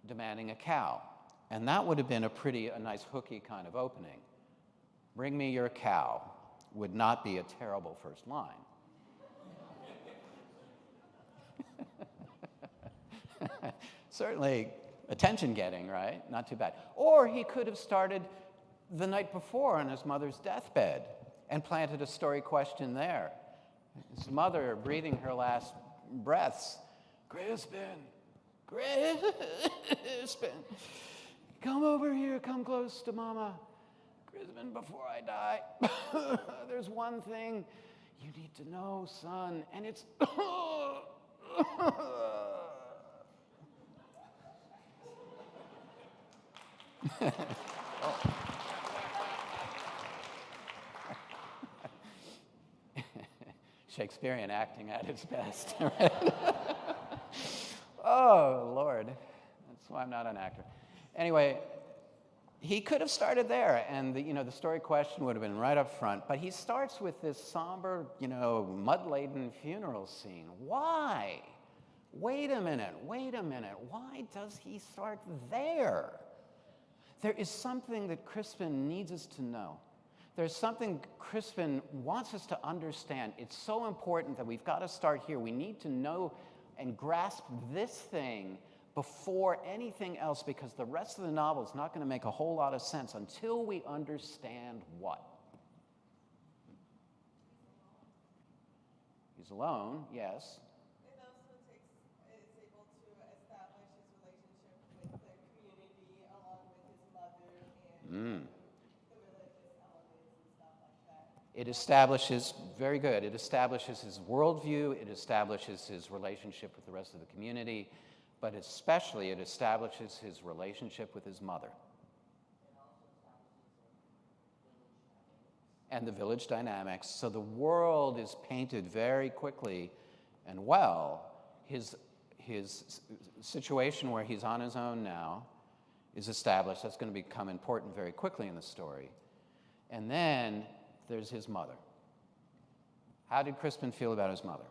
demanding a cow. And that would have been a nice hooky kind of opening. Bring me your cow would not be a terrible first line. Certainly attention-getting, right? Not too bad. Or he could have started the night before on his mother's deathbed and planted a story question there. His mother breathing her last breaths. Crispin, Crispin, come over here, come close to Mama. Crispin, before I die, there's one thing you need to know, son, and it's... Shakespearean acting at its best. Right? Oh, Lord. That's why I'm not an actor. Anyway, he could have started there, and the story question would have been right up front, but he starts with this somber, mud-laden funeral scene. Why? Wait a minute. Why does he start there? There is something that Crispin needs us to know. There's something Crispin wants us to understand. It's so important that we've got to start here. We need to know and grasp this thing before anything else, because the rest of the novel is not going to make a whole lot of sense until we understand what. He's alone, yes. It also is able to establish his relationship with the community along with his mother and the religious elements and stuff like that. It establishes, very good, it establishes his worldview, it establishes his relationship with the rest of the community, but especially it establishes his relationship with his mother. And the village dynamics. So the world is painted very quickly and well. His situation where he's on his own now is established. That's going to become important very quickly in the story. And then there's his mother. How did Crispin feel about his mother?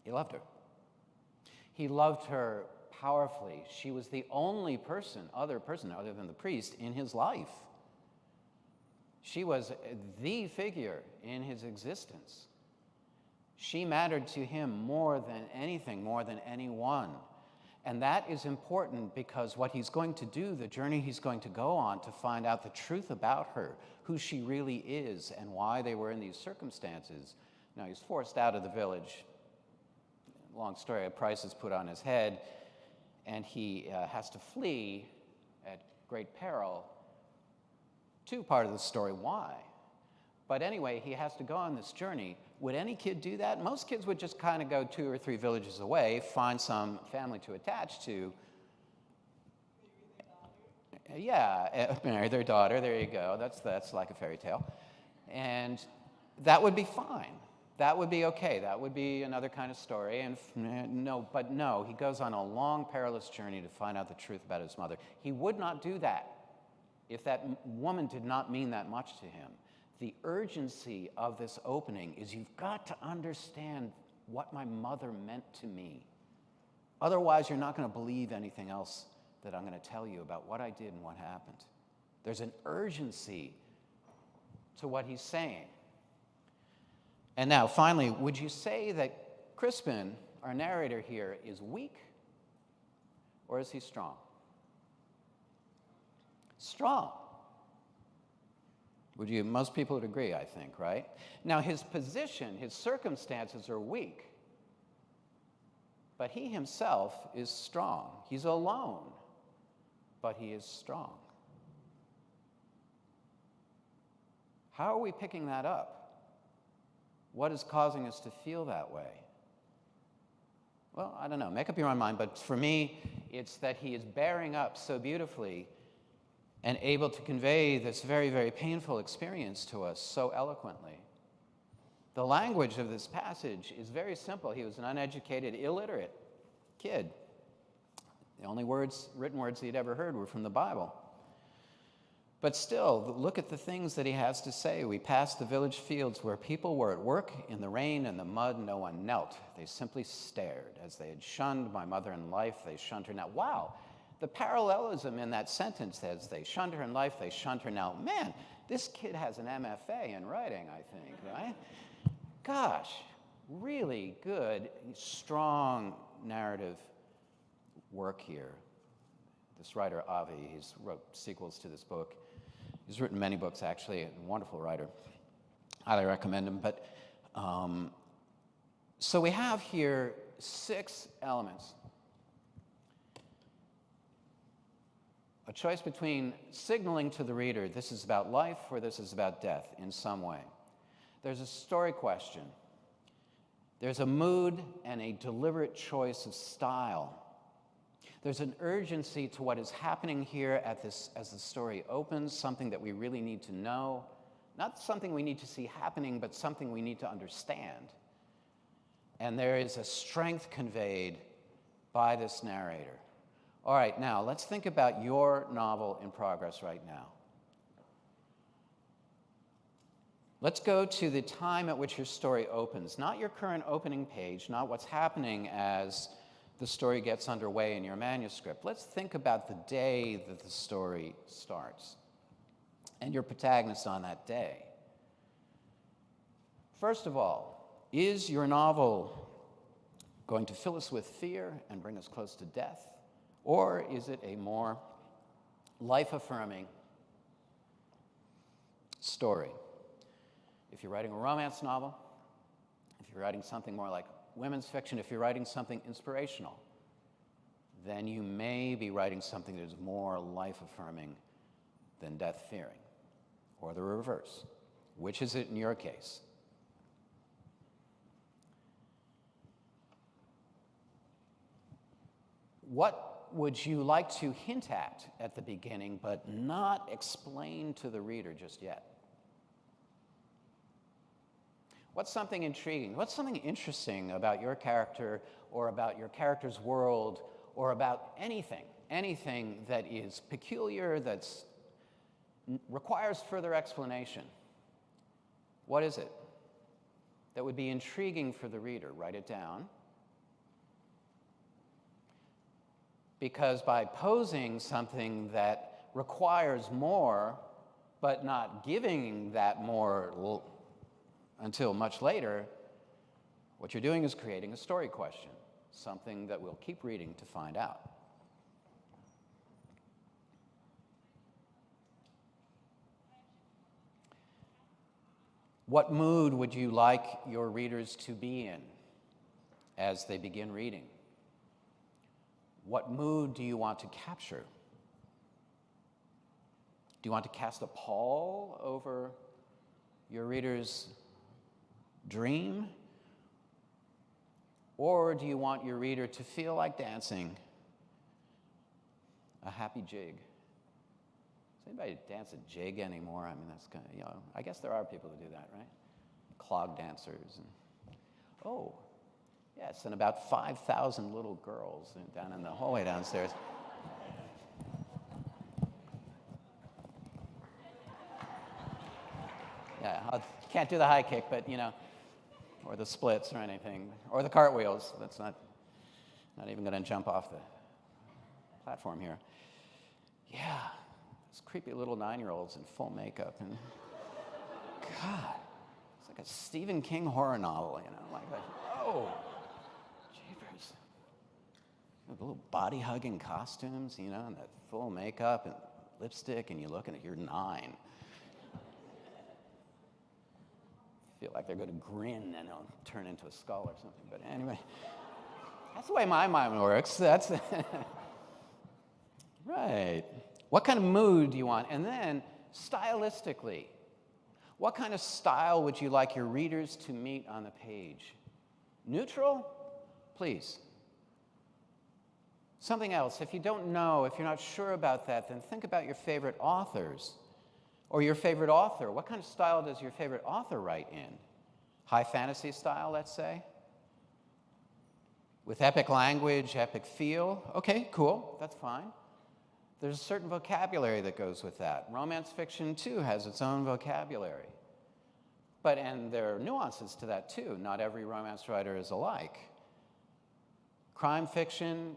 He loved her. He loved her powerfully. She was the only other person other than the priest in his life. She was the figure in his existence. She mattered to him more than anything, more than anyone. And that is important because what he's going to do, the journey he's going to go on to find out the truth about her, who she really is, and why they were in these circumstances. Now, he's forced out of the village. long story, a price is put on his head, and he has to flee at great peril to part of the story why. But anyway, he has to go on this journey. Would any kid do that? Most kids would just kind of go 2 or 3 villages away, find some family to attach to. Yeah, marry their daughter, there you go. That's like a fairy tale. And that would be fine. That would be okay. That would be another kind of story. And no, he goes on a long, perilous journey to find out the truth about his mother. He would not do that if that woman did not mean that much to him. The urgency of this opening is you've got to understand what my mother meant to me. Otherwise, you're not going to believe anything else that I'm going to tell you about what I did and what happened. There's an urgency to what he's saying. And now, finally, would you say that Crispin, our narrator here, is weak, or is he strong? Strong. Most people would agree, I think, right? Now, his position, his circumstances are weak, but he himself is strong. He's alone, but he is strong. How are we picking that up? What is causing us to feel that way? Well, I don't know. Make up your own mind, but for me, it's that he is bearing up so beautifully and able to convey this very, very painful experience to us so eloquently. The language of this passage is very simple. He was an uneducated, illiterate kid. The only written words he'd ever heard were from the Bible. But still, look at the things that he has to say. We passed the village fields where people were at work in the rain and the mud. No one knelt. They simply stared. As they had shunned my mother in life, they shunned her now. Wow, the parallelism in that sentence, as they shunned her in life, they shunned her now. Man, this kid has an MFA in writing, I think, right? Gosh, really good, strong narrative work here. This writer, Avi, he's wrote sequels to this book. He's written many books, actually, a wonderful writer. Highly recommend him. But so we have here 6 elements. A choice between signaling to the reader this is about life or this is about death in some way. There's a story question. There's a mood and a deliberate choice of style. There's an urgency to what is happening here as the story opens, something that we really need to know. Not something we need to see happening, but something we need to understand. And there is a strength conveyed by this narrator. All right, now let's think about your novel in progress right now. Let's go to the time at which your story opens, not your current opening page, not what's happening as the story gets underway in your manuscript. Let's think about the day that the story starts and your protagonist on that day. First of all, is your novel going to fill us with fear and bring us close to death? Or is it a more life-affirming story? If you're writing a romance novel, if you're writing something more like women's fiction, if you're writing something inspirational, then you may be writing something that is more life-affirming than death-fearing, or the reverse. Which is it in your case? What would you like to hint at the beginning, but not explain to the reader just yet? What's something intriguing? What's something interesting about your character or about your character's world or about anything that is peculiar, that requires further explanation? What is it that would be intriguing for the reader? Write it down. Because by posing something that requires more, but not giving that more until much later, what you're doing is creating a story question, something that we'll keep reading to find out. What mood would you like your readers to be in as they begin reading? What mood do you want to capture? Do you want to cast a pall over your reader's dream? Or do you want your reader to feel like dancing a happy jig? Does anybody dance a jig anymore? I mean, that's kind of, I guess there are people who do that, right? Clog dancers. And, oh, yes, and about 5,000 little girls down in the hallway downstairs. Yeah, I can't do the high kick, but, or the splits or anything, or the cartwheels. That's not even going to jump off the platform here. Yeah, those creepy little 9-year-olds in full makeup, and God, it's like a Stephen King horror novel, like oh, jeepers. The little body-hugging costumes, and that full makeup and lipstick, and you're looking at your 9. Feel like they're going to grin and it'll turn into a skull or something. But anyway, that's the way my mind works. That's right. What kind of mood do you want? And then, stylistically, what kind of style would you like your readers to meet on the page? Neutral? Please. Something else. If you don't know, if you're not sure about that, then think about your favorite authors. Or your favorite author. What kind of style does your favorite author write in? High fantasy style, let's say? With epic language, epic feel? Okay, cool, that's fine. There's a certain vocabulary that goes with that. Romance fiction, too, has its own vocabulary. And there are nuances to that, too. Not every romance writer is alike. Crime fiction,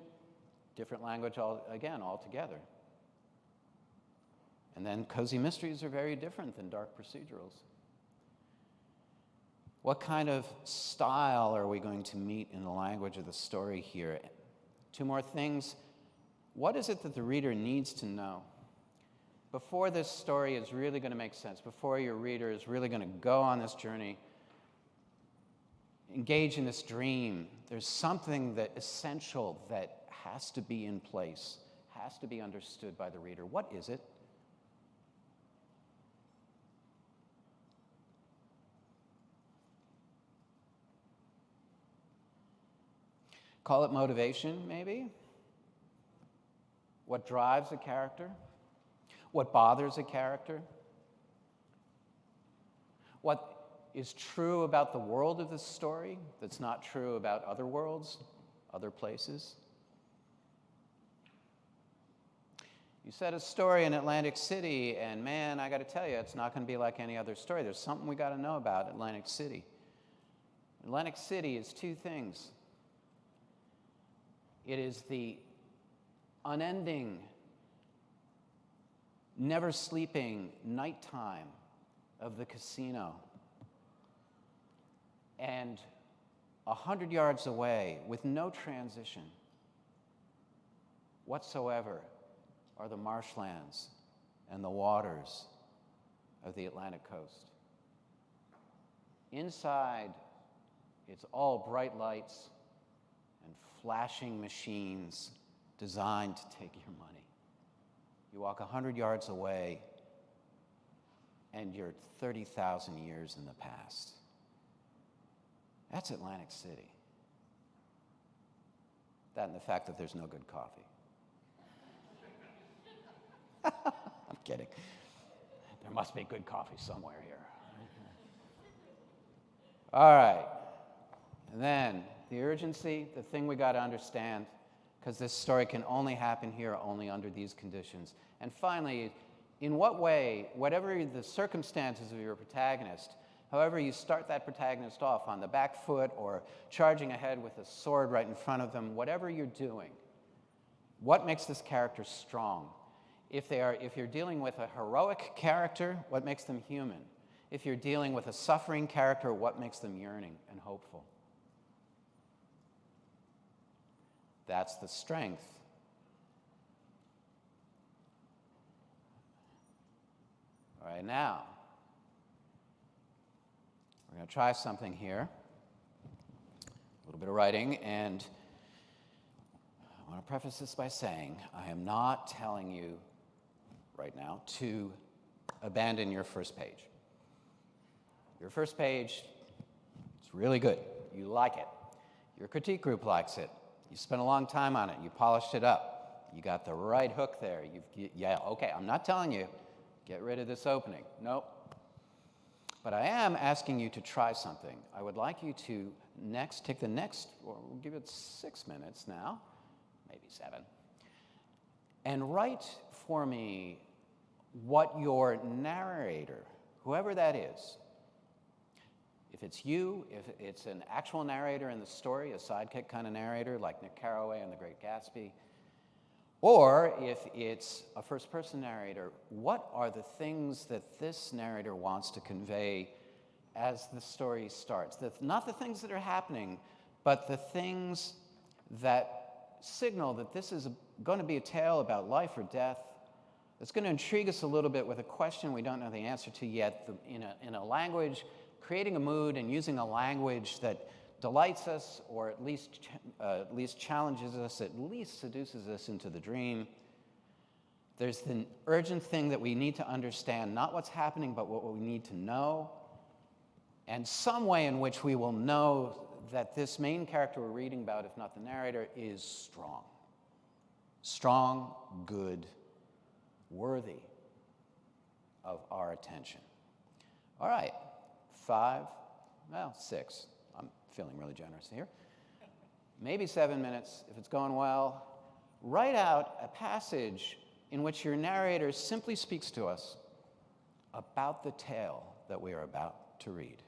different language altogether. And then cozy mysteries are very different than dark procedurals. What kind of style are we going to meet in the language of the story here? 2 more things. What is it that the reader needs to know? Before this story is really going to make sense, before your reader is really going to go on this journey, engage in this dream, there's something that essential that has to be in place, has to be understood by the reader. What is it? Call it motivation, maybe? What drives a character? What bothers a character? What is true about the world of this story that's not true about other worlds, other places? You said a story in Atlantic City, and man, I got to tell you, it's not going to be like any other story. There's something we got to know about Atlantic City. Atlantic City is 2 things. It is the unending, never sleeping nighttime of the casino. And 100 yards away, with no transition whatsoever, are the marshlands and the waters of the Atlantic coast. Inside, it's all bright lights and flashing machines designed to take your money. You walk 100 yards away, and you're 30,000 years in the past. That's Atlantic City. That and the fact that there's no good coffee. I'm kidding. There must be good coffee somewhere here. All right. And then the urgency, the thing we got to understand, because this story can only happen here, only under these conditions. And finally, in what way, whatever the circumstances of your protagonist, however you start that protagonist off, on the back foot or charging ahead with a sword right in front of them, whatever you're doing, what makes this character strong? If you're dealing with a heroic character, what makes them human? If you're dealing with a suffering character, what makes them yearning and hopeful? That's the strength. All right, now, we're going to try something here. A little bit of writing, and I want to preface this by saying I am not telling you right now to abandon your first page. Your first page, it's really good. You like it. Your critique group likes it. You spent a long time on it. You polished it up. You got the right hook there. Yeah, okay, I'm not telling you, get rid of this opening. Nope. But I am asking you to try something. I would like you to take the next, or we'll give it 6 minutes now, maybe 7, and write for me what your narrator, whoever that is, if it's you, if it's an actual narrator in the story, a sidekick kind of narrator like Nick Carraway in The Great Gatsby, or if it's a first-person narrator, what are the things that this narrator wants to convey as the story starts? Not the things that are happening, but the things that signal that this is going to be a tale about life or death. It's going to intrigue us a little bit with a question we don't know the answer to yet, in a language, creating a mood and using a language that delights us, or at least challenges us, at least seduces us into the dream. There's the urgent thing that we need to understand, not what's happening, but what we need to know, and some way in which we will know that this main character we're reading about, if not the narrator, is strong. Strong, good, worthy of our attention. All right, 6. I'm feeling really generous here. Maybe 7 minutes, if it's going well. Write out a passage in which your narrator simply speaks to us about the tale that we are about to read.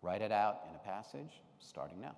Write it out in a passage, starting now.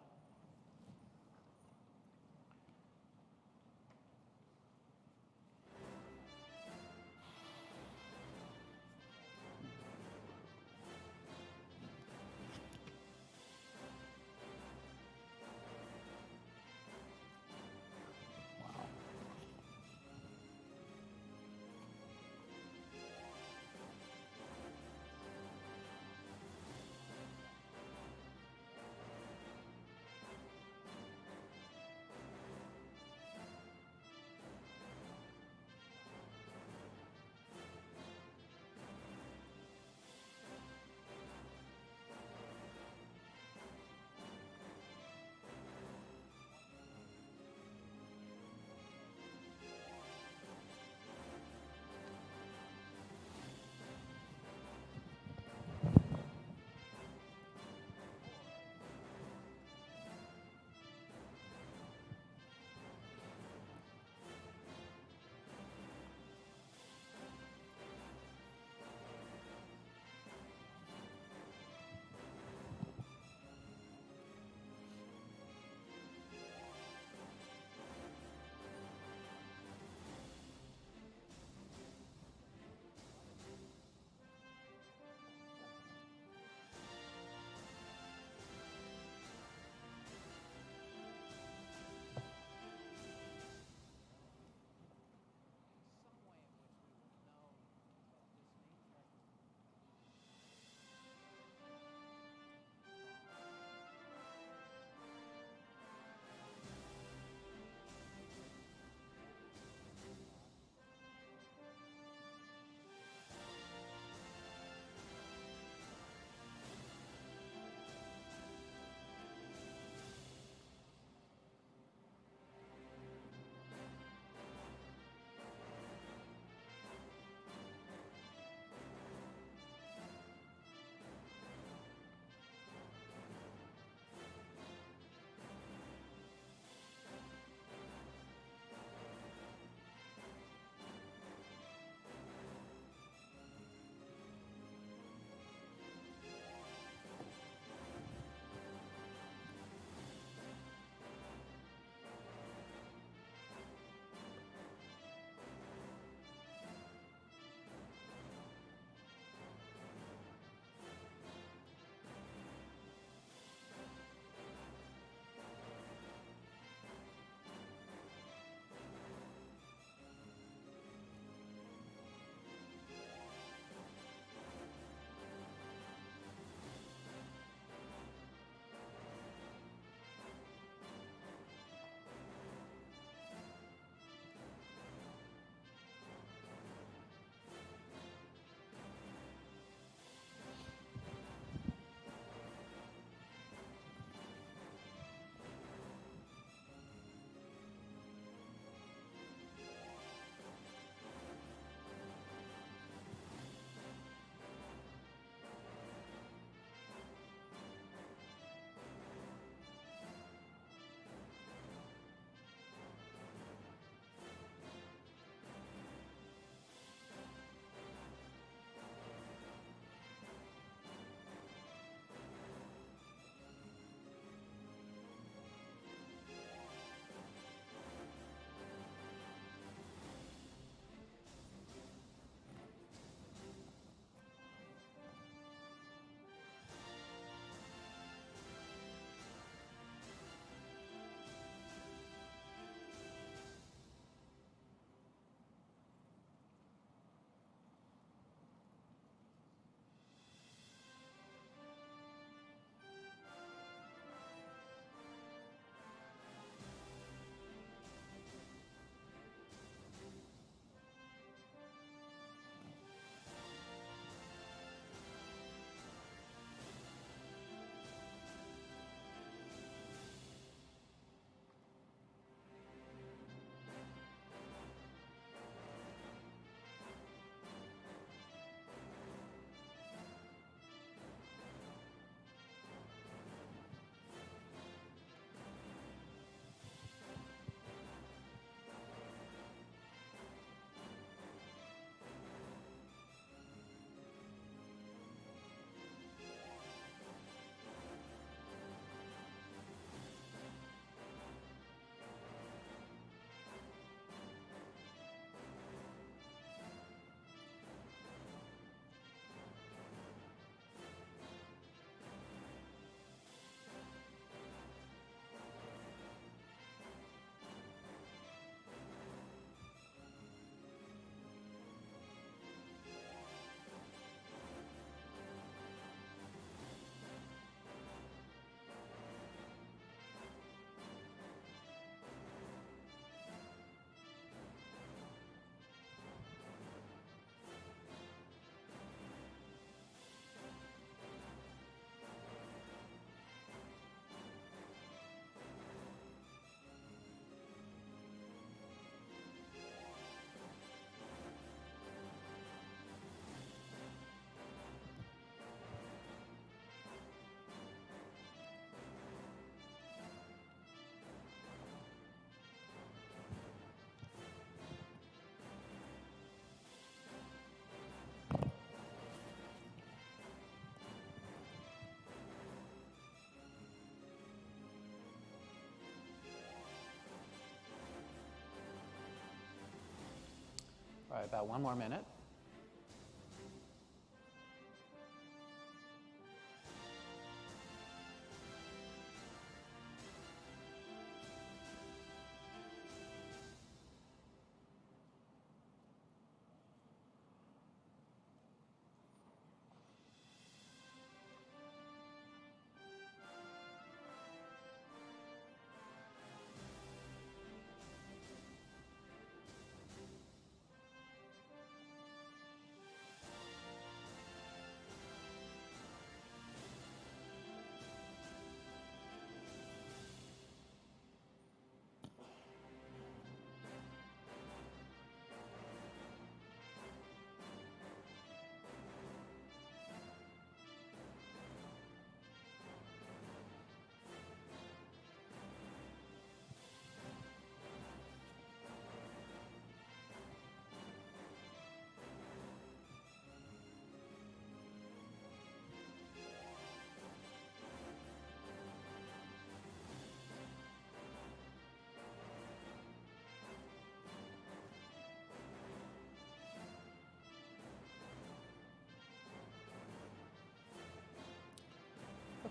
Try about one more minute.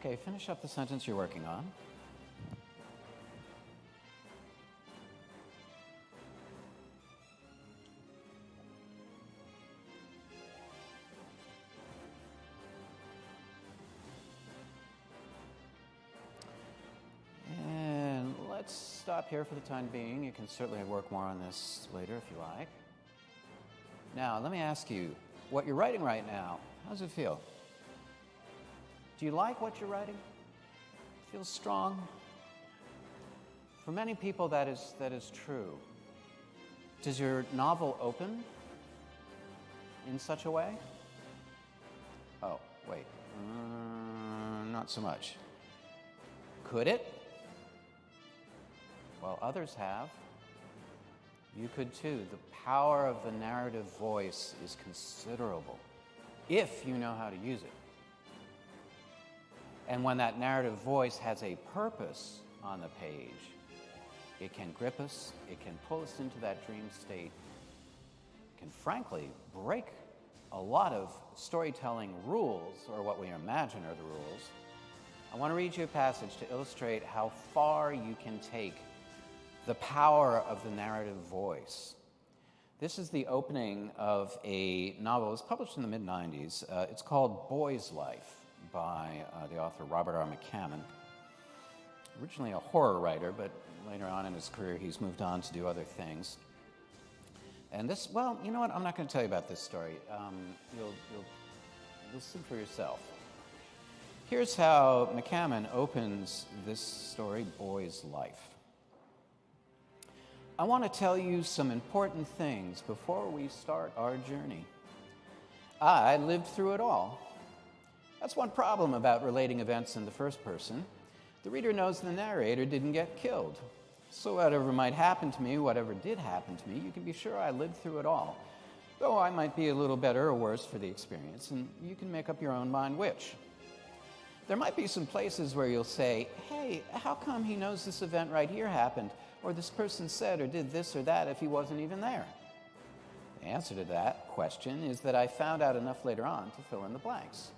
Okay, finish up the sentence you're working on. And let's stop here for the time being. You can certainly work more on this later if you like. Now, let me ask you, what you're writing right now, how does it feel? Do you like what you're writing? Feels strong? For many people, that is true. Does your novel open in such a way? Oh, wait. Not so much. Could it? Well, others have. You could too. The power of the narrative voice is considerable if you know how to use it. And when that narrative voice has a purpose on the page, it can grip us, it can pull us into that dream state, it can frankly break a lot of storytelling rules, or what we imagine are the rules. I want to read you a passage to illustrate how far you can take the power of the narrative voice. This is the opening of a novel. It was published in the mid-90s. It's called Boy's Life by the author Robert R. McCammon. Originally a horror writer, but later on in his career he's moved on to do other things. And this, well, you know what? I'm not going to tell you about this story. You'll see for yourself. Here's how McCammon opens this story, Boy's Life. I want to tell you some important things before we start our journey. I lived through it all. That's one problem about relating events in the first person. The reader knows the narrator didn't get killed. So whatever might happen to me, whatever did happen to me, you can be sure I lived through it all. Though I might be a little better or worse for the experience, and you can make up your own mind which. There might be some places where you'll say, hey, how come he knows this event right here happened, or this person said or did this or that if he wasn't even there? The answer to that question is that I found out enough later on to fill in the blanks.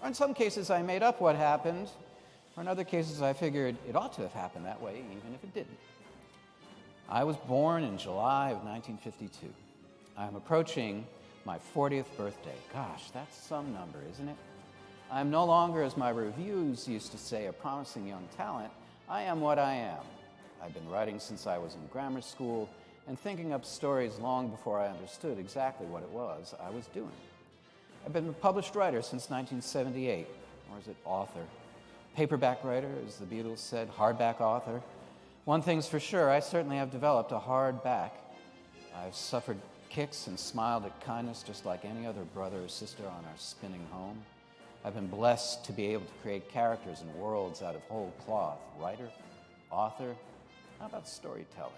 Or in some cases, I made up what happened, or in other cases, I figured it ought to have happened that way, even if it didn't. I was born in July of 1952. I'm approaching my 40th birthday. Gosh, that's some number, isn't it? I'm no longer, as my reviews used to say, a promising young talent. I am what I am. I've been writing since I was in grammar school and thinking up stories long before I understood exactly what it was I was doing. I've been a published writer since 1978, or is it author? Paperback writer, as the Beatles said, hardback author. One thing's for sure, I certainly have developed a hard back. I've suffered kicks and smiled at kindness just like any other brother or sister on our spinning home. I've been blessed to be able to create characters and worlds out of whole cloth. Writer, author, how about storyteller?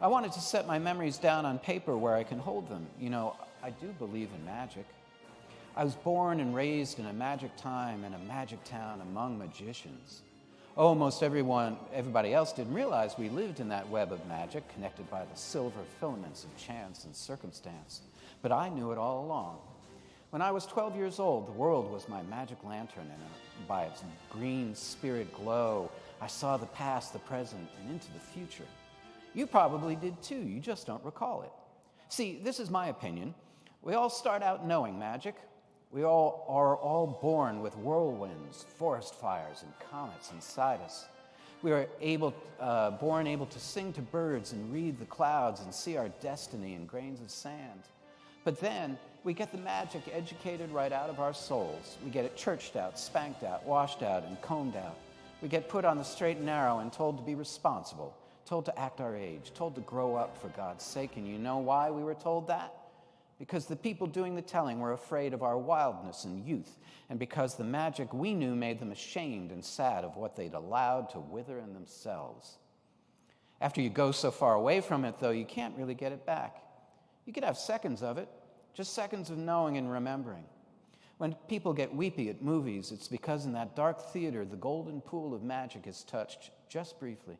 I wanted to set my memories down on paper where I can hold them. You know, I do believe in magic. I was born and raised in a magic time in a magic town among magicians. Oh, most everybody else didn't realize we lived in that web of magic, connected by the silver filaments of chance and circumstance. But I knew it all along. When I was 12 years old, the world was my magic lantern, and by its green spirit glow, I saw the past, the present, and into the future. You probably did too, you just don't recall it. See, this is my opinion. We all start out knowing magic. We all are born with whirlwinds, forest fires, and comets inside us. We are born able to sing to birds and read the clouds and see our destiny in grains of sand. But then we get the magic educated right out of our souls. We get it churched out, spanked out, washed out, and combed out. We get put on the straight and narrow and told to be responsible, told to act our age, told to grow up for God's sake. And you know why we were told that? Because the people doing the telling were afraid of our wildness and youth, and because the magic we knew made them ashamed and sad of what they'd allowed to wither in themselves. After you go so far away from it, though, you can't really get it back. You could have seconds of it, just seconds of knowing and remembering. When people get weepy at movies, it's because in that dark theater, the golden pool of magic is touched just briefly.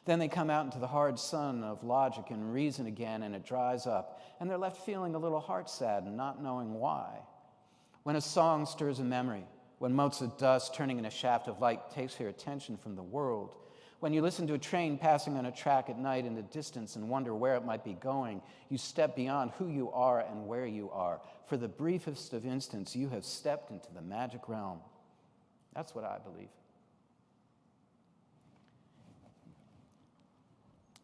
Then they come out into the hard sun of logic and reason again, and it dries up, and they're left feeling a little heart-sad and not knowing why. When a song stirs a memory, when motes of dust turning in a shaft of light takes your attention from the world, when you listen to a train passing on a track at night in the distance and wonder where it might be going, you step beyond who you are and where you are. For the briefest of instants, you have stepped into the magic realm. That's what I believe.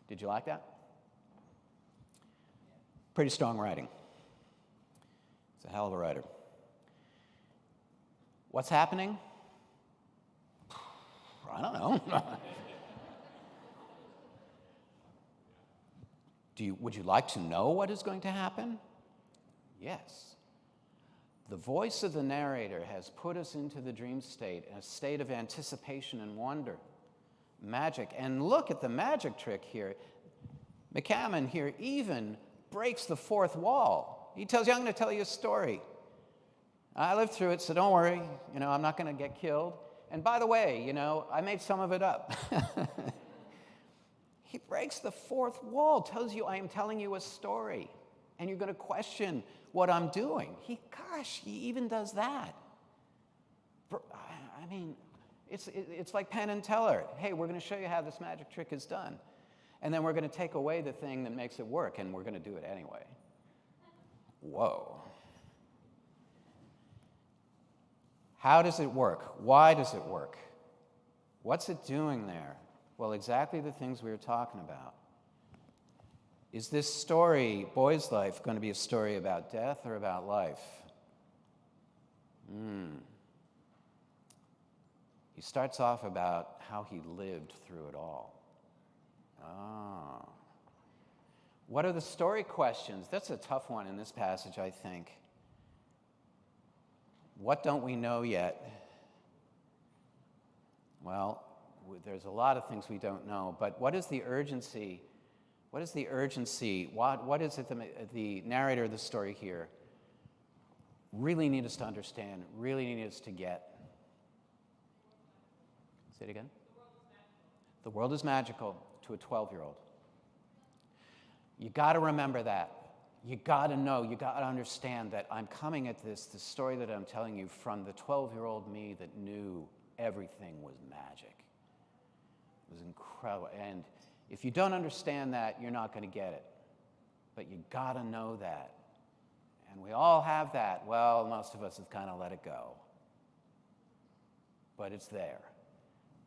Did you like that? Pretty strong writing. It's a hell of a writer. What's happening? I don't know. Would you like to know what is going to happen? Yes. The voice of the narrator has put us into the dream state, a state of anticipation and wonder. Magic. And look at the magic trick here. McCammon here even breaks the fourth wall. He tells you, I'm going to tell you a story. I lived through it, so don't worry. I'm not going to get killed. And by the way, I made some of it up. He breaks the fourth wall, tells you, I am telling you a story, and you're going to question what I'm doing. He even does that. I mean, it's like Penn and Teller. Hey, we're going to show you how this magic trick is done. And then we're going to take away the thing that makes it work, and we're going to do it anyway. Whoa. How does it work? Why does it work? What's it doing there? Well, exactly the things we were talking about. Is this story, Boy's Life, going to be a story about death or about life? He starts off about how he lived through it all. What are the story questions? That's a tough one in this passage, I think. What don't we know yet? Well, there's a lot of things we don't know, but what is the urgency? What is the urgency? What is it the narrator of the story here really need us to understand, really need us to get? Say it again. The world is magical to a 12-year-old. You got to remember that. You got to know, you got to understand that I'm coming at the story that I'm telling you from the 12-year-old me that knew everything was magic. It was incredible. And if you don't understand that, you're not going to get it. But you got to know that. And we all have that. Well, most of us have kind of let it go. But it's there.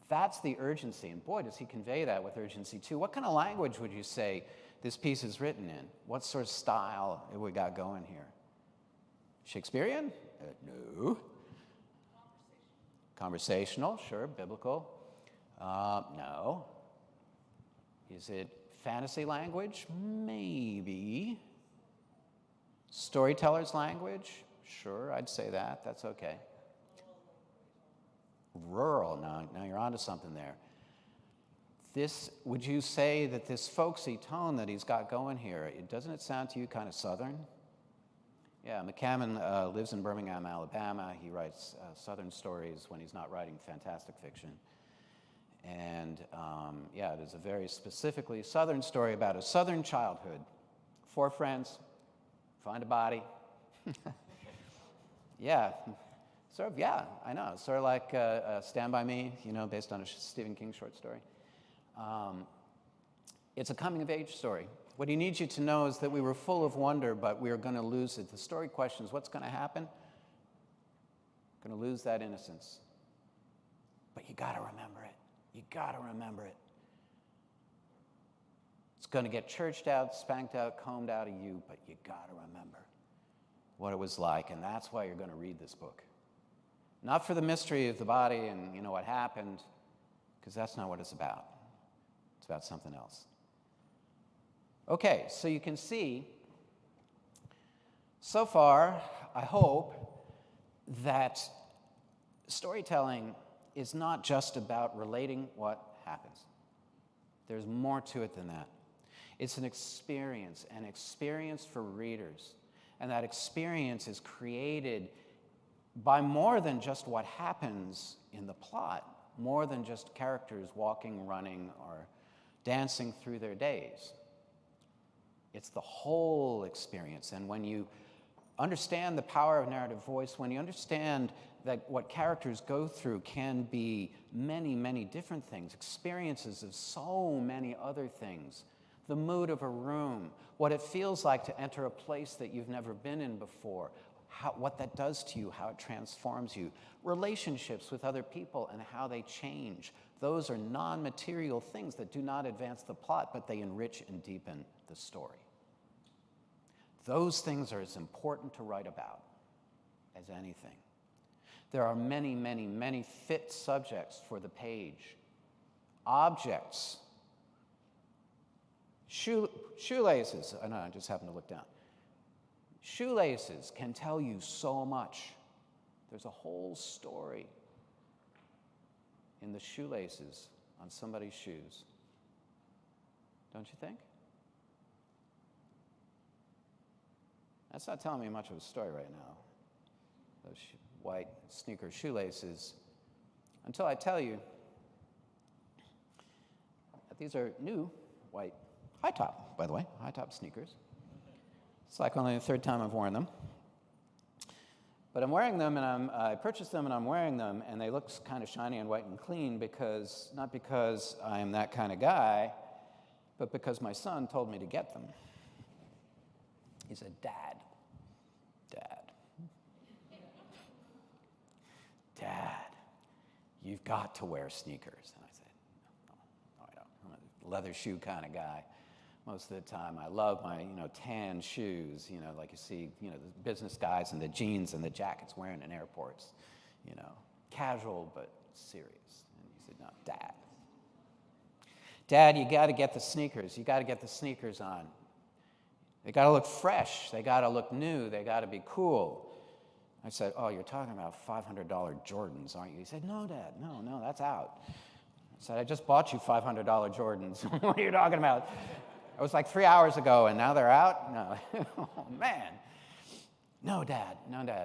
That's the urgency. And boy, does he convey that with urgency, too. What kind of language would you say this piece is written in? What sort of style have we got going here? Shakespearean? No. Conversational, sure. Biblical? No. Is it fantasy language? Maybe. Storyteller's language? Sure, I'd say that. That's okay. Rural. Now you're onto something there. Would you say that this folksy tone that he's got going here, doesn't it sound to you kind of Southern? Yeah, McCammon lives in Birmingham, Alabama. He writes Southern stories when he's not writing fantastic fiction. And yeah, it is a very specifically Southern story about a Southern childhood. 4 friends, find a body. Yeah, sort of, yeah, I know. Sort of like Stand By Me, based on a Stephen King short story. It's a coming-of-age story. What he needs you to know is that we were full of wonder, but we are going to lose it. The story questions what's going to happen. Going to lose that innocence. But you got to remember it. You got to remember it. It's going to get churched out, spanked out, combed out of you, but you got to remember what it was like, and that's why you're going to read this book. Not for the mystery of the body and what happened, because that's not what it's about. It's about something else. Okay, so you can see, so far, I hope that storytelling is not just about relating what happens. There's more to it than that. It's an experience for readers. And that experience is created by more than just what happens in the plot, more than just characters walking, running, or dancing through their days. It's the whole experience. And when you understand the power of narrative voice, when you understand that what characters go through can be many, many different things, experiences of so many other things, the mood of a room, what it feels like to enter a place that you've never been in before, what that does to you, how it transforms you, relationships with other people and how they change. Those are non-material things that do not advance the plot, but they enrich and deepen the story. Those things are as important to write about as anything. There are many, many, many fit subjects for the page. Objects. Shoelaces. Oh, no, I just happened to look down. Shoelaces can tell you so much. There's a whole story in the shoelaces on somebody's shoes. Don't you think? That's not telling me much of a story right now. Those white sneaker shoelaces. Until I tell you that these are new white high top, by the way, high top sneakers. It's like only the 3rd time I've worn them. But I'm wearing them, and I purchased them, and I'm wearing them, and they look kind of shiny and white and clean not because I'm that kind of guy, but because my son told me to get them. He said, Dad, you've got to wear sneakers. And I said, no, I don't. I'm a leather shoe kind of guy. Most of the time, I love my, tan shoes, like you see, the business guys and the jeans and the jackets wearing in airports, casual but serious. And he said, no, Dad, you got to get the sneakers. You got to get the sneakers on. They got to look fresh. They got to look new. They got to be cool. I said, oh, you're talking about $500 Jordans, aren't you? He said, no, Dad, no, that's out. I said, I just bought you $500 Jordans. What are you talking about? It was like 3 hours ago, and now they're out? No. Oh, man. No, Dad,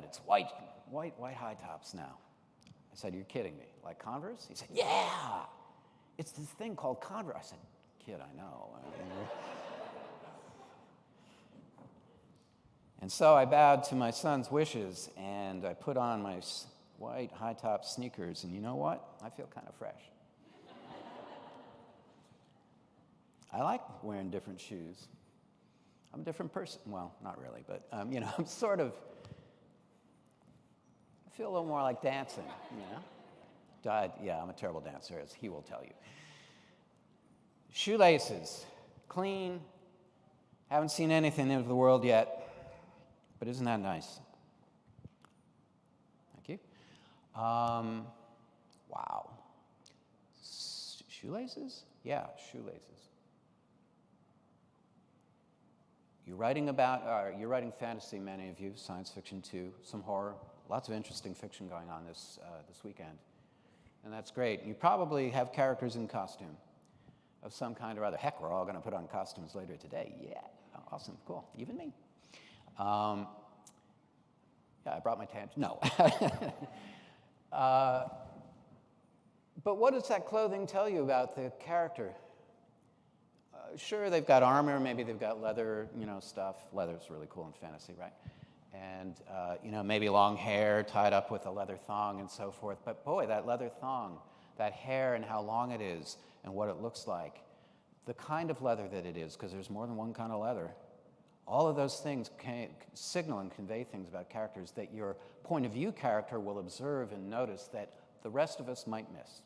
it's white high tops now. I said, you're kidding me. Like Converse? He said, yeah. It's this thing called Converse. I said, kid, I know. And so I bowed to my son's wishes, and I put on my white high-top sneakers, and you know what? I feel kind of fresh. I like wearing different shoes. I'm a different person. Well, not really, but, I'm sort of, I feel a little more like dancing, Yeah, I'm a terrible dancer, as he will tell you. Shoelaces, clean, haven't seen anything of the world yet. But isn't that nice? Thank you. Wow. Shoelaces? Yeah, shoelaces. You're writing fantasy, many of you, science fiction too, some horror, lots of interesting fiction going on this weekend. And that's great. You probably have characters in costume of some kind or other. Heck, we're all going to put on costumes later today. Yeah, awesome, cool. Even me. Yeah, I brought my tangent. No. But what does that clothing tell you about the character? Sure, they've got armor, maybe they've got leather, stuff. Leather's really cool in fantasy, right? And, maybe long hair tied up with a leather thong and so forth. But boy, that leather thong, that hair and how long it is and what it looks like, the kind of leather that it is, because there's more than one kind of leather. All of those things can signal and convey things about characters that your point of view character will observe and notice that the rest of us might miss.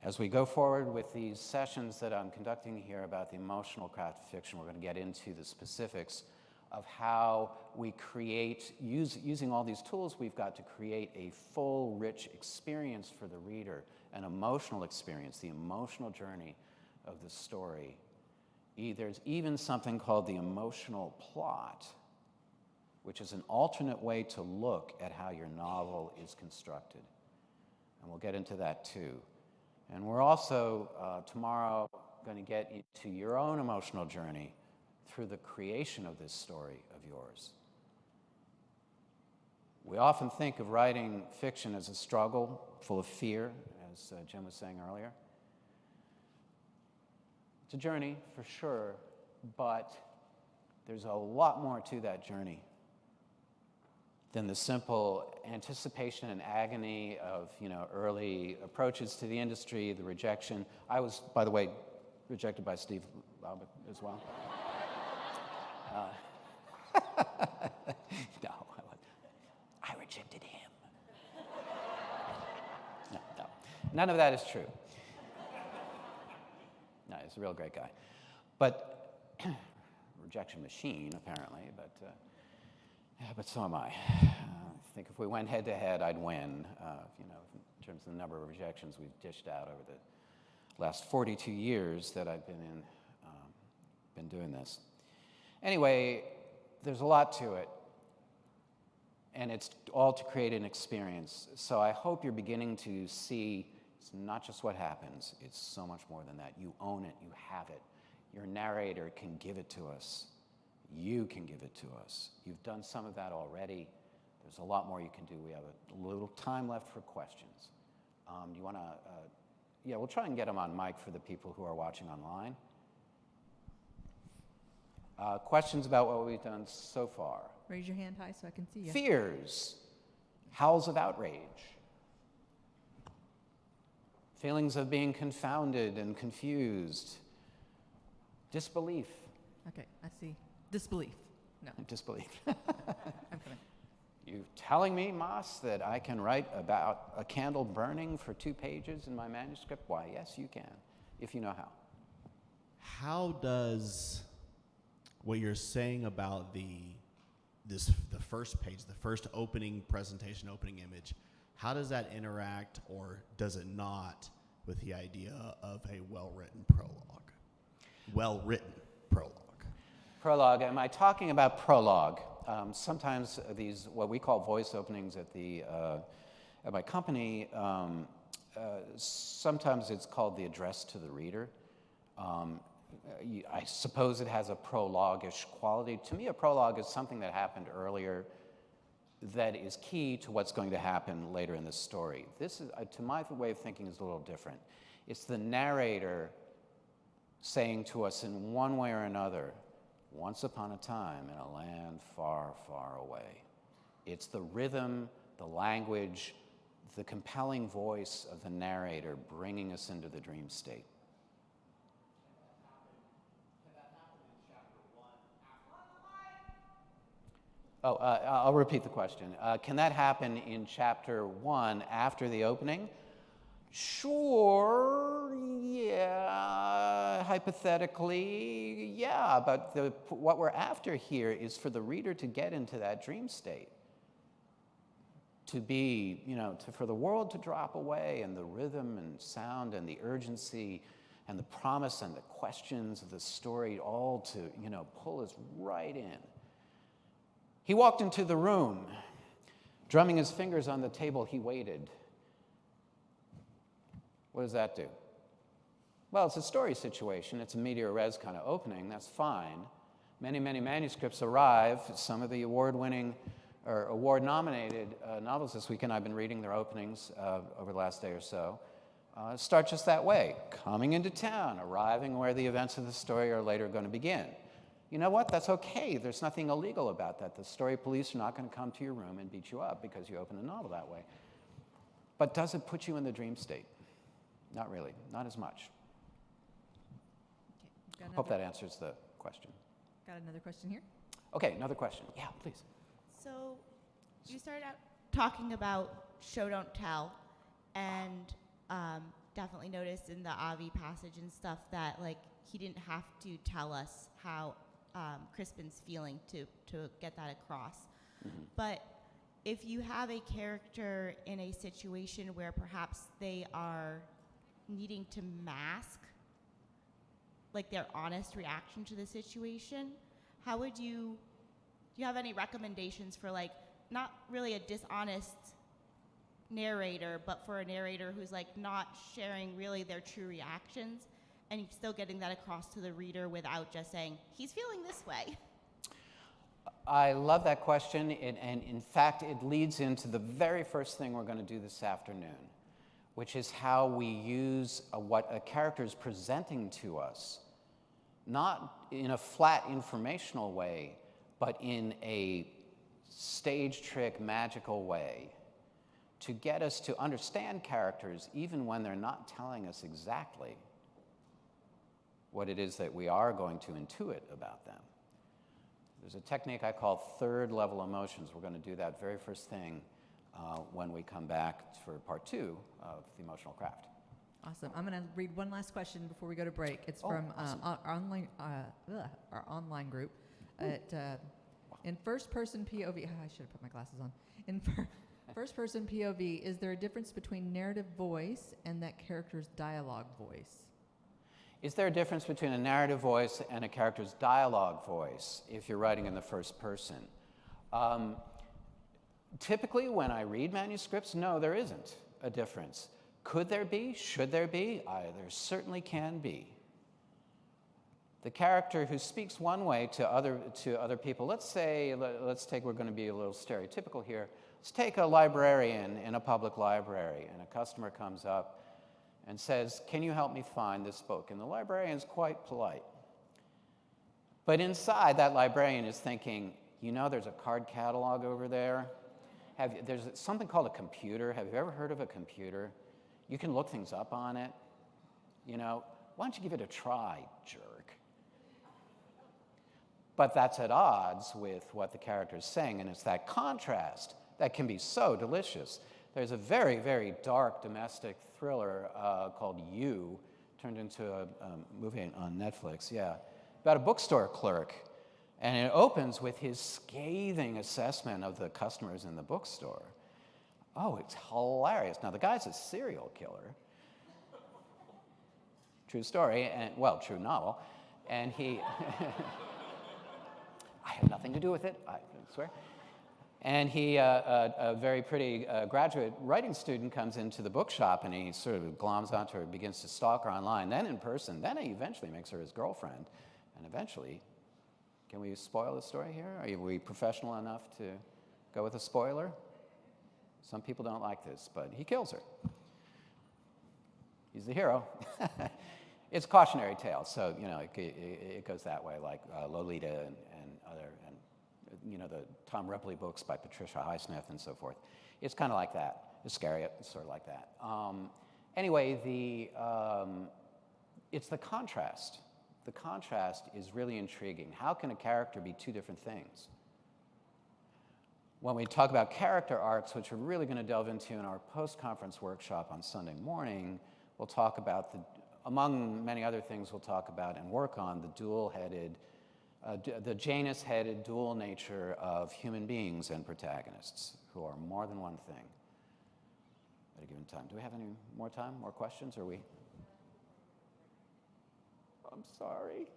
As we go forward with these sessions that I'm conducting here about the emotional craft of fiction, we're going to get into the specifics of how we create, using all these tools we've got to create a full, rich experience for the reader, an emotional experience, the emotional journey of the story. There's even something called the emotional plot, which is an alternate way to look at how your novel is constructed. And we'll get into that too. And we're also, tomorrow, going to get into your own emotional journey through the creation of this story of yours. We often think of writing fiction as a struggle, full of fear, as Jim was saying earlier. It's a journey, for sure, but there's a lot more to that journey than the simple anticipation and agony of, early approaches to the industry, the rejection. I was, by the way, rejected by Steve Laubach as well. No, I rejected him. No, none of that is true. No, he's a real great guy. But, rejection machine, apparently, but so am I. I think if we went head-to-head, I'd win, in terms of the number of rejections we've dished out over the last 42 years that I've been doing this. Anyway, there's a lot to it, and it's all to create an experience. So I hope you're beginning to see it's not just what happens, it's so much more than that. You own it, you have it. Your narrator can give it to us. You can give it to us. You've done some of that already. There's a lot more you can do. We have a little time left for questions. You want to, we'll try and get them on mic for the people who are watching online. Questions about what we've done so far? Raise your hand high so I can see you. Fears, howls of outrage, feelings of being confounded and confused, disbelief. Okay, I see. Disbelief. No. Disbelief. I'm coming. You telling me, Maass, that I can write about a candle burning for 2 pages in my manuscript? Why, yes, you can, if you know how. How does what you're saying about the first page, the first opening presentation, opening image, how does that interact, or does it not, with the idea of a well-written prologue? Well-written prologue. Prologue. Am I talking about prologue? Sometimes these, what we call voice openings at my company, sometimes it's called the address to the reader. I suppose it has a prologue-ish quality. To me, a prologue is something that happened earlier that is key to what's going to happen later in the story. This is, to my way of thinking, is a little different. It's the narrator saying to us in one way or another, once upon a time in a land far, far away. It's the rhythm, the language, the compelling voice of the narrator bringing us into the dream state. I'll repeat the question. Can that happen in chapter 1 after the opening? Sure, yeah, hypothetically, yeah, but what we're after here is for the reader to get into that dream state, to be, for the world to drop away, and the rhythm and sound and the urgency and the promise and the questions of the story all to, pull us right in. He walked into the room, drumming his fingers on the table, he waited. What does that do? Well, it's a story situation. It's a media res kind of opening. That's fine. Many, many manuscripts arrive. Some of the award-winning or award-nominated novels this weekend. I've been reading their openings over the last day or so. Start just that way, coming into town, arriving where the events of the story are later going to begin. You know what? That's okay. There's nothing illegal about that. The story police are not going to come to your room and beat you up because you opened a novel that way. But does it put you in the dream state? Not really. Not as much. Okay, Hope that answers the question. got another question here. Okay, another question. Yeah, please. So you started out talking about show, don't tell, and definitely noticed in the Avi passage and stuff that like he didn't have to tell us how Crispin's feeling to get that across. Mm-hmm. But if you have a character in a situation where perhaps they are needing to mask like their honest reaction to the situation, how would do you have any recommendations for like not really a dishonest narrator, but for a narrator who's like not sharing really their true reactions and still getting that across to the reader without just saying, he's feeling this way? I love that question, and in fact, it leads into the very first thing we're going to do this afternoon, which is how we use what a character is presenting to us, not in a flat informational way, but in a stage trick, magical way, to get us to understand characters even when they're not telling us exactly what it is that we are going to intuit about them. There's a technique I call third-level emotions. We're going to do that very first thing when we come back for part 2 of the emotional craft. Awesome. I'm going to read one last question before we go to break. It's from awesome. our online group. In first-person POV, I should have put my glasses on. In first-person POV, is there a difference between narrative voice and that character's dialogue voice? Is there a difference between a narrative voice and a character's dialogue voice if you're writing in the first person? Typically, when I read manuscripts, no, there isn't a difference. Could there be? Should there be? There certainly can be. The character who speaks one way to other people, let's take, we're going to be a little stereotypical here. Let's take a librarian in a public library, and a customer comes up and says, "Can you help me find this book?" And the librarian's quite polite. But inside, that librarian is thinking, you know, there's a card catalog over there. There's something called a computer. Have you ever heard of a computer? You can look things up on it. You know, why don't you give it a try, jerk? But that's at odds with what the character is saying, and it's that contrast that can be so delicious. There's a very, very dark domestic thriller called You, turned into a movie on Netflix, about a bookstore clerk. And it opens with his scathing assessment of the customers in the bookstore. Oh, it's hilarious. Now, the guy's a serial killer. True story, true novel. And he... I had nothing to do with it, I swear. And a very pretty graduate writing student comes into the bookshop, and he sort of gloms onto her, begins to stalk her online, then in person, then he eventually makes her his girlfriend. And eventually, can we spoil the story here? Are we professional enough to go with a spoiler? Some people don't like this, but he kills her. He's the hero. It's a cautionary tale, so you know it goes that way, like Lolita and other, and you know the Tom Ripley books by Patricia Highsmith and so forth. It's kind of like that. Iscariot, it's sort of like that. Anyway, it's the contrast. The contrast is really intriguing. How can a character be two different things? When we talk about character arcs, which we're really going to delve into in our post-conference workshop on Sunday morning, we'll talk about among many other things, we'll talk about and work on the dual-headed, the Janus-headed dual nature of human beings and protagonists who are more than one thing at a given time. Do we have any more time, more questions, or are we? I'm sorry.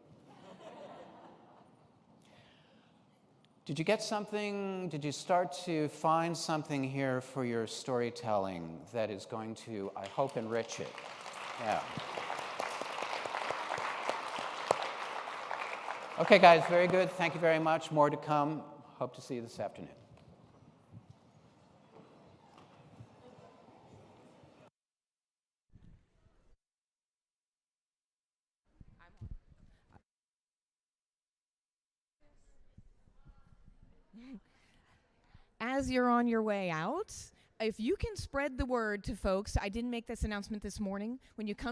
Did you get something? Did you start to find something here for your storytelling that is going to, I hope, enrich it? Yeah. Okay, guys, very good. Thank you very much. More to come. Hope to see you this afternoon. As you're on your way out, if you can spread the word to folks, I didn't make this announcement this morning, when you come